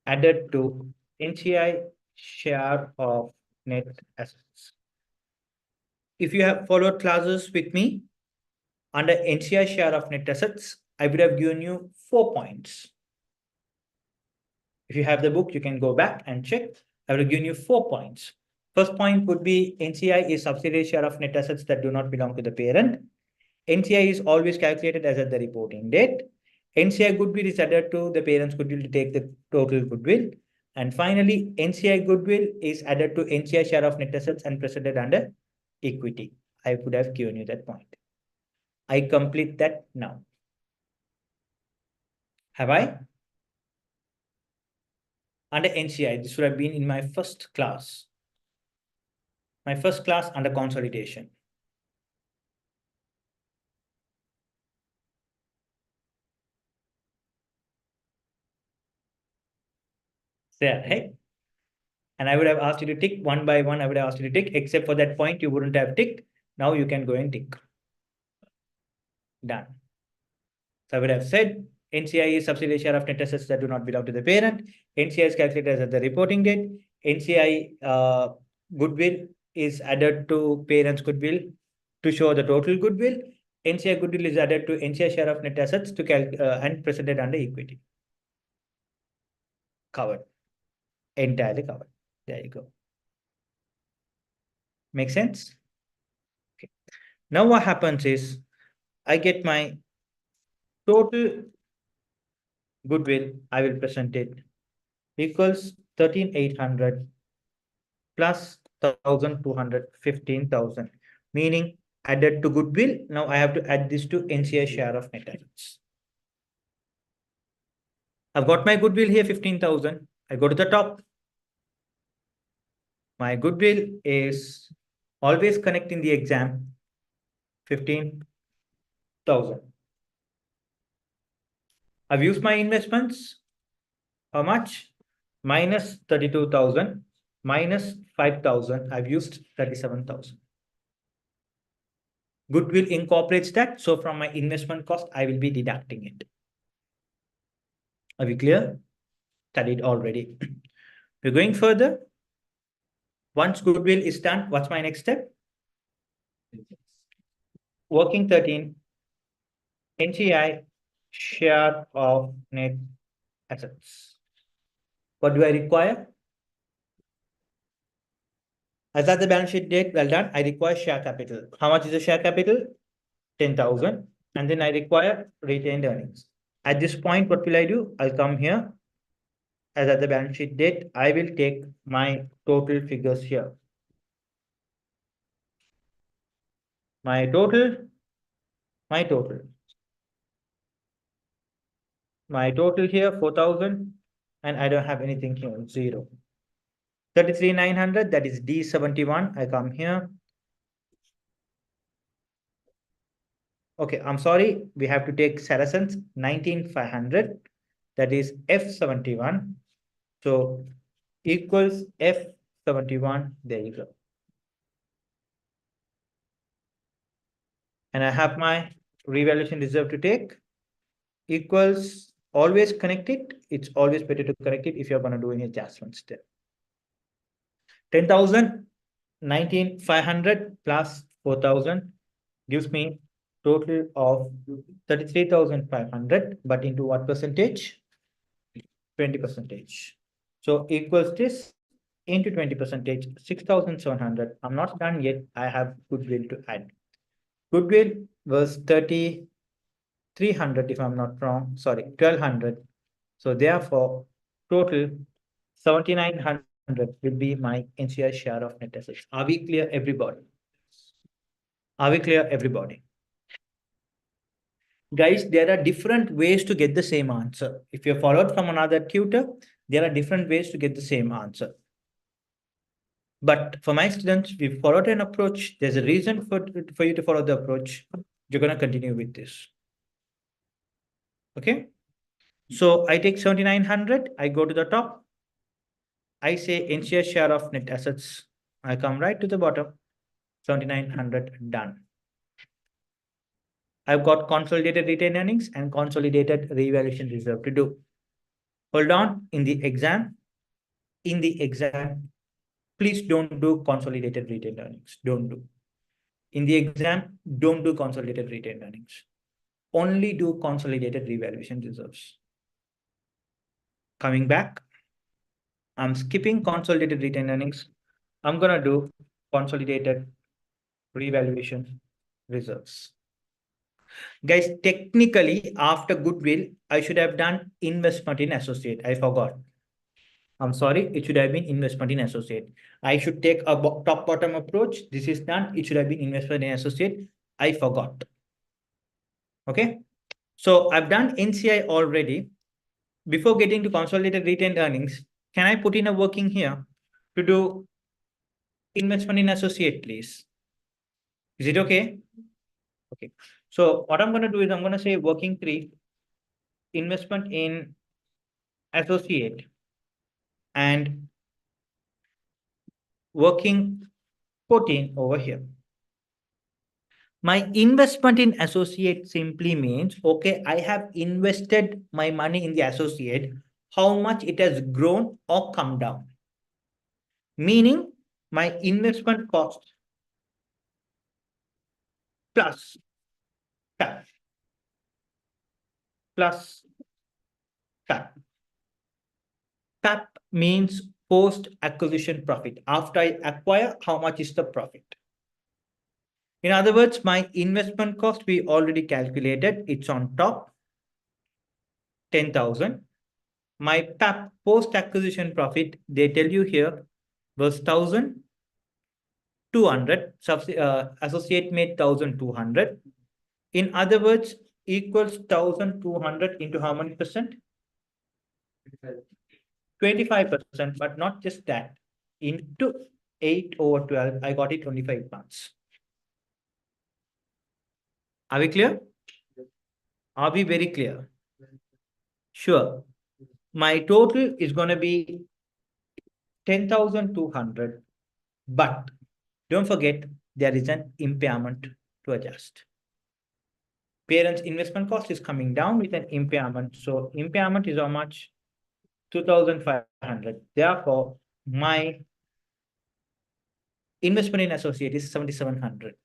added to NCI share of net assets. If you have followed classes with me, under NCI share of net assets, I would have given you 4 points. If you have the book, you can go back and check. I would have given you 4 points. First point would be NCI is subsidiary share of net assets that do not belong to the parent. NCI is always calculated as at the reporting date. NCI goodwill is added to the parent's goodwill to take the total goodwill. And finally, NCI goodwill is added to NCI share of net assets and presented under equity. I could have given you that point. I complete that now. Have I? Under NCI, this would have been in my first class. My first class under consolidation. there, hey? And I would have asked you to tick one by one. I would have asked you to tick, except for that point, you wouldn't have ticked. Now you can go and tick. Done. So I would have said NCI is subsidiary share of net assets that do not belong to the parent. NCI is calculated as at the reporting date. NCI goodwill is added to parent's goodwill to show the total goodwill. NCI goodwill is added to NCI share of net assets to and presented under equity. Covered. Entirely covered. There you go. Make sense? Okay. Now what happens is I get my total goodwill. I will present it equals 13,800 plus 1,200, 15,000, meaning added to goodwill. Now I have to add this to NCI share of net assets. I've got my goodwill here, 15,000. I go to the top. My goodwill is always connecting the exam, 15,000. I've used my investments. How much? Minus 32,000, minus 5,000. I've used 37,000. Goodwill incorporates that. So from my investment cost, I will be deducting it. Are we clear? Studied already. We're going further. Once goodwill is done, what's my next step? Working 13, NCI share of net assets. What do I require? As at the balance sheet date, well done. I require share capital. How much is the share capital? 10,000. And then I require retained earnings. At this point, what will I do? I'll come here. As at the balance sheet date, I will take my total figures here. My total here, 4,000. And I don't have anything here, 0. 33,900, that is D71. I come here. Okay, I'm sorry. We have to take Saracens, 19,500. That is F71. So equals F71. There you go. And I have my revaluation reserve to take. Equals, always connect it. It's always better to connect it if you're going to do any adjustments there. 10,000, 19,500 plus 4,000 gives me total of 33,500, but into what percentage? 20%. So equals this into 20%, 6,700. I'm not done yet. I have goodwill to add. Goodwill was 3,300, if I'm not wrong. Sorry, 1,200. So therefore, total 7,900 will be my NCI share of net assets. Are we clear, everybody? Are we clear, everybody? Guys, there are different ways to get the same answer. If you're followed from another tutor, there are different ways to get the same answer. But for my students, we followed an approach. There's a reason for you to follow the approach. You're going to continue with this. Okay. So I take 7,900. I go to the top. I say NCI share of net assets. I come right to the bottom. 7,900 done. I've got consolidated retained earnings and consolidated revaluation reserve to do. Hold on. In the exam, please don't do consolidated retained earnings. Don't do. In the exam, don't do consolidated retained earnings. Only do consolidated revaluation reserves. Coming back, I'm skipping consolidated retained earnings. I'm going to do consolidated revaluation reserves. Guys, technically, after goodwill, I should have done investment in associate. I forgot. I'm sorry, it should have been investment in associate. I should take a top-bottom approach. This is done. It should have been investment in associate. I forgot. Okay. So I've done NCI already. Before getting to consolidated retained earnings, can I put in a working here to do investment in associate, please? Is it okay? Okay. So what I'm going to do is I'm going to say working 3, investment in associate. and working 14 over here. My investment in associate simply means, okay, I have invested my money in the associate, how much it has grown or come down. Meaning my investment cost plus cap plus cap. Cap means post acquisition profit. After I acquire, how much is the profit? In other words, my investment cost we already calculated. It's on top, 10,000. My PAP post acquisition profit, they tell you here was 1,200. Associate made 1,200. In other words, equals 1,200 into how many percent? 25%, but not just that. Into 8 over 12, I got it 25 months. Are we clear? Are we very clear? Sure. My total is going to be 10,200, but don't forget there is an impairment to adjust. Parents' investment cost is coming down with an impairment. So impairment is how much? 2,500. Therefore, my investment in associate is 7,700.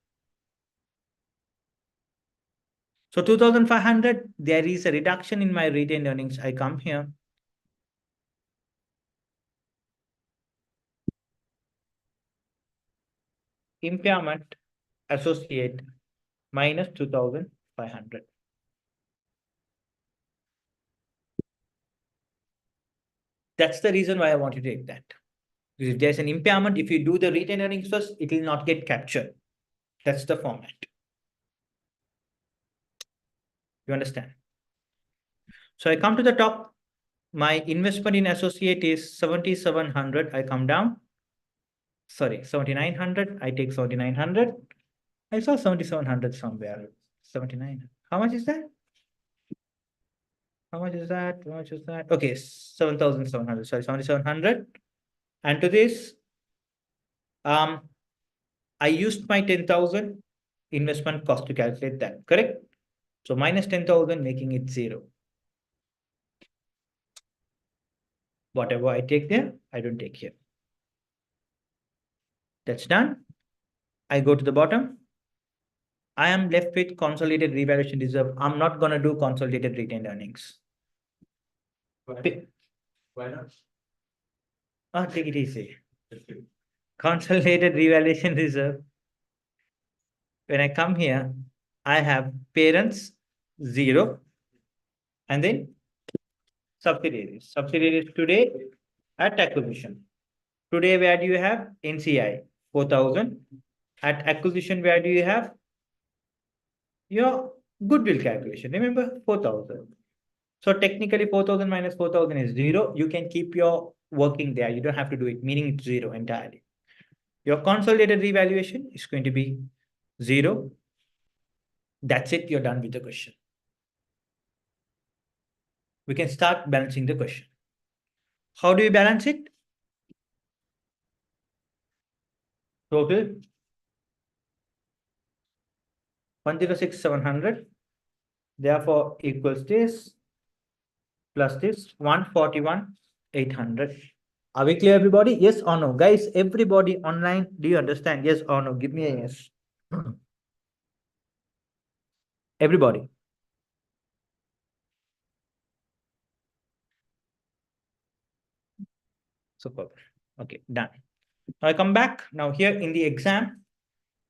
So 2,500, there is a reduction in my retained earnings. I come here. Impairment associate minus 2,500. That's the reason why I want to take that. Because if there's an impairment, if you do the retained earnings first, it will not get captured. That's the format. You understand? So I come to the top. My investment in associate is 7,700. I come down. Sorry, 7,900. I take 7,900. I saw 7,700 somewhere. 79. How much is that? How much is that? How much is that? Okay, 7,700. Sorry, 7,700. And to this, I used my 10,000 investment cost to calculate that, correct? So minus 10,000, making it 0. Whatever I take there, I don't take here. That's done. I go to the bottom. I am left with consolidated revaluation reserve. I'm not going to do consolidated retained earnings. Why not? Take it easy. Consolidated revaluation reserve. When I come here, I have parents 0 and then subsidiaries. Subsidiaries today at acquisition. Today, where do you have NCI 4,000? At acquisition, where do you have your goodwill calculation? Remember 4,000. So technically 4,000 minus 4,000 is 0. You can keep your working there. You don't have to do it, meaning it's 0 entirely. Your consolidated revaluation is going to be 0. That's it. You're done with the question. We can start balancing the question. How do we balance it? Total 106,700. Therefore, equals this plus this 141,800. Are we clear, everybody? Yes or no? Guys, everybody online, do you understand? Yes or no? Give me a yes. Everybody. Superb. Okay, done. Now I come back. Now here in the exam,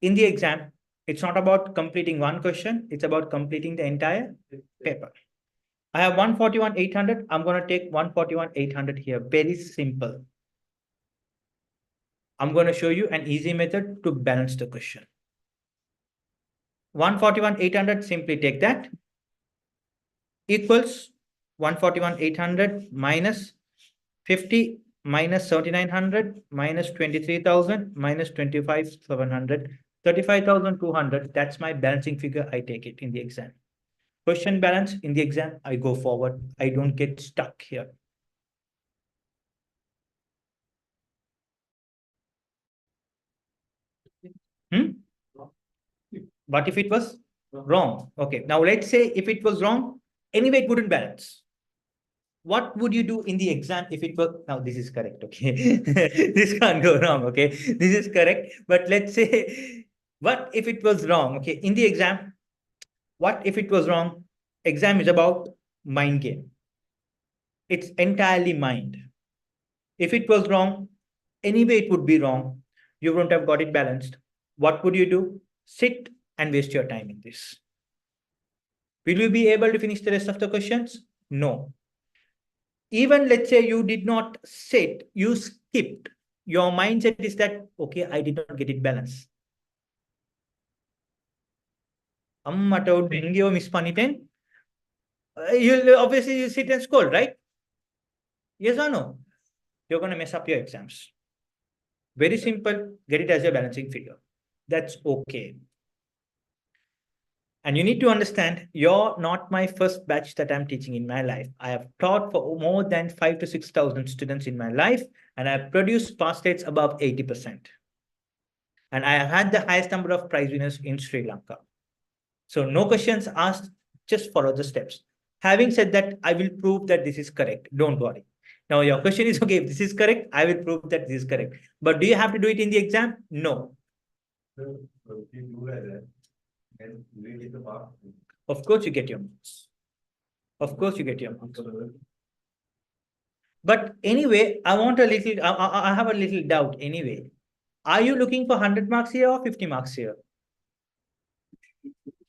it's not about completing one question. It's about completing the entire paper. I have 141,800. I'm going to take 141,800 here. Very simple. I'm going to show you an easy method to balance the question. 141,800, simply take that. Equals 141,800 minus 50 minus 7,900 minus 23,000 minus 25,700, 35,200. That's my balancing figure. I take it in the exam. Question balance in the exam, I go forward. I don't get stuck here. What if it was wrong? Okay, now let's say if it was wrong, anyway, it wouldn't balance. What would you do in the exam if it were, now this is correct, okay? This can't go wrong, okay? This is correct. But let's say, what if it was wrong? Okay, in the exam, what if it was wrong? Exam is about mind game. It's entirely mind. If it was wrong, anyway, it would be wrong. You wouldn't have got it balanced. What would you do? Sit and waste your time in this. Will you be able to finish the rest of the questions? No. Even let's say you did not sit, you skipped. Your mindset is that, okay, I did not get it balanced. Miss Panitan. You obviously you sit and scold, right? Yes or no? You're going to mess up your exams. Very simple. Get it as a balancing figure. That's okay. And you need to understand, you're not my first batch that I'm teaching in my life. I have taught for more than 5,000 to 6,000 students in my life, and I've produced pass rates above 80%. And I have had the highest number of prize winners in Sri Lanka. So no questions asked, just follow the steps. Having said that, I will prove that this is correct. Don't worry. Now your question is, okay, if this is correct, I will prove that this is correct. But do you have to do it in the exam? No. And we get the mark. Of course, you get your marks. Of course, you get your marks. But anyway, I want a little, I have a little doubt anyway. Are you looking for 100 marks here or 50 marks here?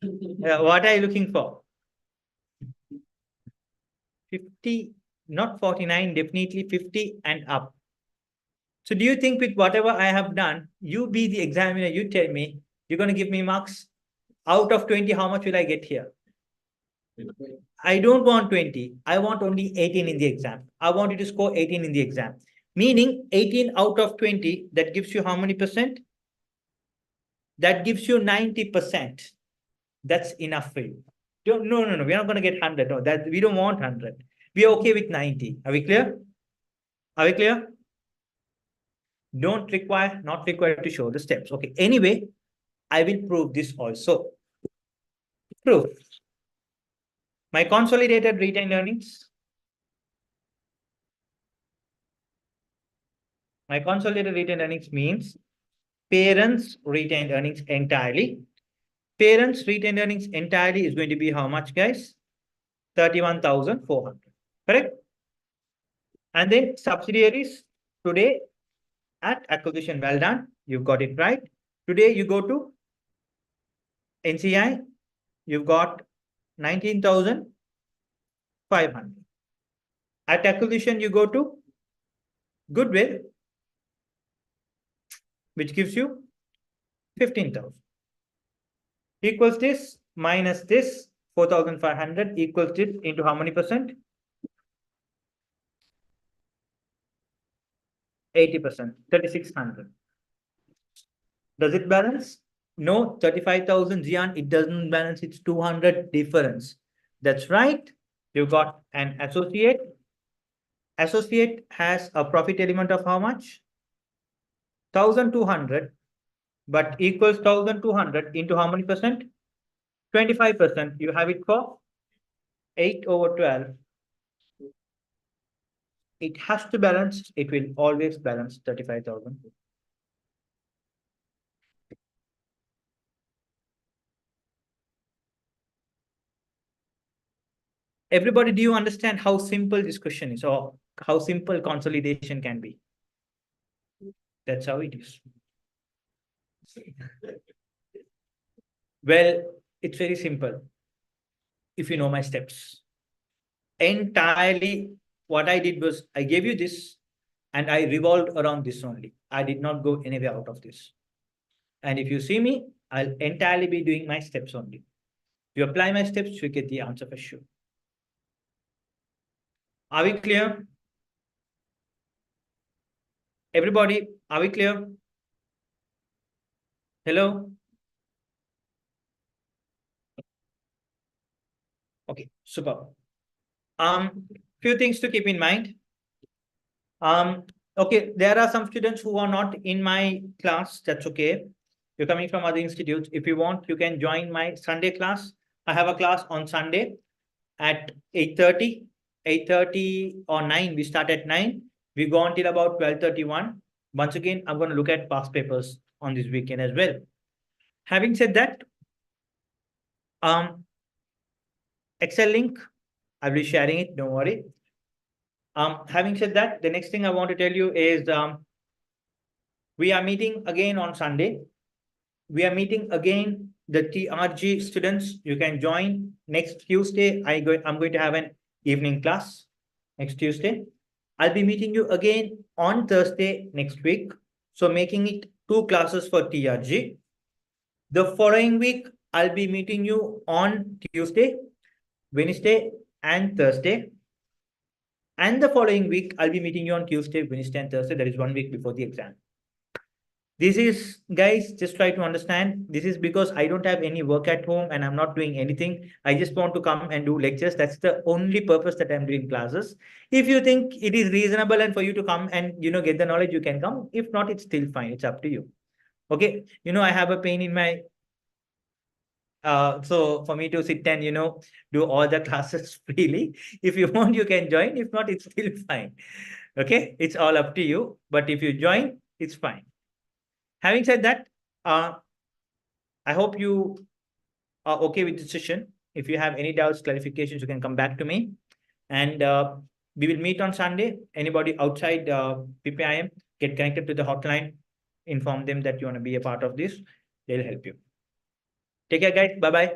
What are you looking for? 50, not 49, definitely 50 and up. So do you think with whatever I have done, you be the examiner, you tell me, you're going to give me marks? Out of 20, how much will I get here? I don't want 20. I want only 18 in the exam. I want you to score 18 in the exam. Meaning 18 out of 20, that gives you how many percent? That gives you 90%. That's enough for you. No, we're not going to get 100. No, that we don't want 100. We are okay with 90. Are we clear? Are we clear? Not required to show the steps. Okay. Anyway, I will prove this also. Proof. My consolidated retained earnings. My consolidated retained earnings means parents' retained earnings entirely. Parents' retained earnings entirely is going to be how much, guys? 31,400. Correct? And then subsidiaries today at acquisition. Well done. You got it right. Today you go to NCI. You've got 19,500. At acquisition, you go to goodwill, which gives you 15,000. Equals this minus this 4,500 equals this into how many percent? 80%, 3,600. Does it balance? No, 35,000 Zian, it doesn't balance, it's 200 difference. That's right. You got an associate. Associate has a profit element of how much? 1,200, but equals 1,200 into how many percent? 25%. You have it for 8/12. It has to balance. It will always balance 35,000. Everybody, do you understand how simple this question is, or how simple consolidation can be? That's how it is. Well, it's very simple. If you know my steps. Entirely, what I did was I gave you this and I revolved around this only. I did not go anywhere out of this. And if you see me, I'll entirely be doing my steps only. If you apply my steps, you get the answer for sure. Are we clear? Everybody, are we clear? Hello? Okay, super. Few things to keep in mind. Okay, there are some students who are not in my class. That's okay. you're coming from other institutes, if you want, you can join my Sunday class. I have a class on Sunday at 8:30. 8:30 or 9. We start at 9. We go until about 12:31. Once again, I'm going to look at past papers on this weekend as well. Having said that, Excel link, I'll be sharing it, don't worry. Having said that, the next thing I want to tell you is we are meeting again on Sunday. We are meeting again the TRG students. You can join next Tuesday. I'm going to have an evening class next Tuesday. I'll be meeting you again on Thursday next week. So making it 2 classes for TRG. The following week, I'll be meeting you on Tuesday, Wednesday, and Thursday. And the following week, I'll be meeting you on Tuesday, Wednesday, and Thursday. That is 1 week before the exam. This is, guys, just try to understand. This is because I don't have any work at home and I'm not doing anything. I just want to come and do lectures. That's the only purpose that I'm doing classes. If you think it is reasonable and for you to come and, get the knowledge, you can come. If not, it's still fine. It's up to you. Okay. I have a pain in my so for me to sit and do all the classes freely. If you want, you can join. If not, it's still fine. Okay, it's all up to you. But if you join, it's fine. Having said that, I hope you are okay with the session. If you have any doubts, clarifications, you can come back to me. And we will meet on Sunday. Anybody outside PPIM, get connected to the hotline. Inform them that you want to be a part of this. They'll help you. Take care, guys. Bye-bye.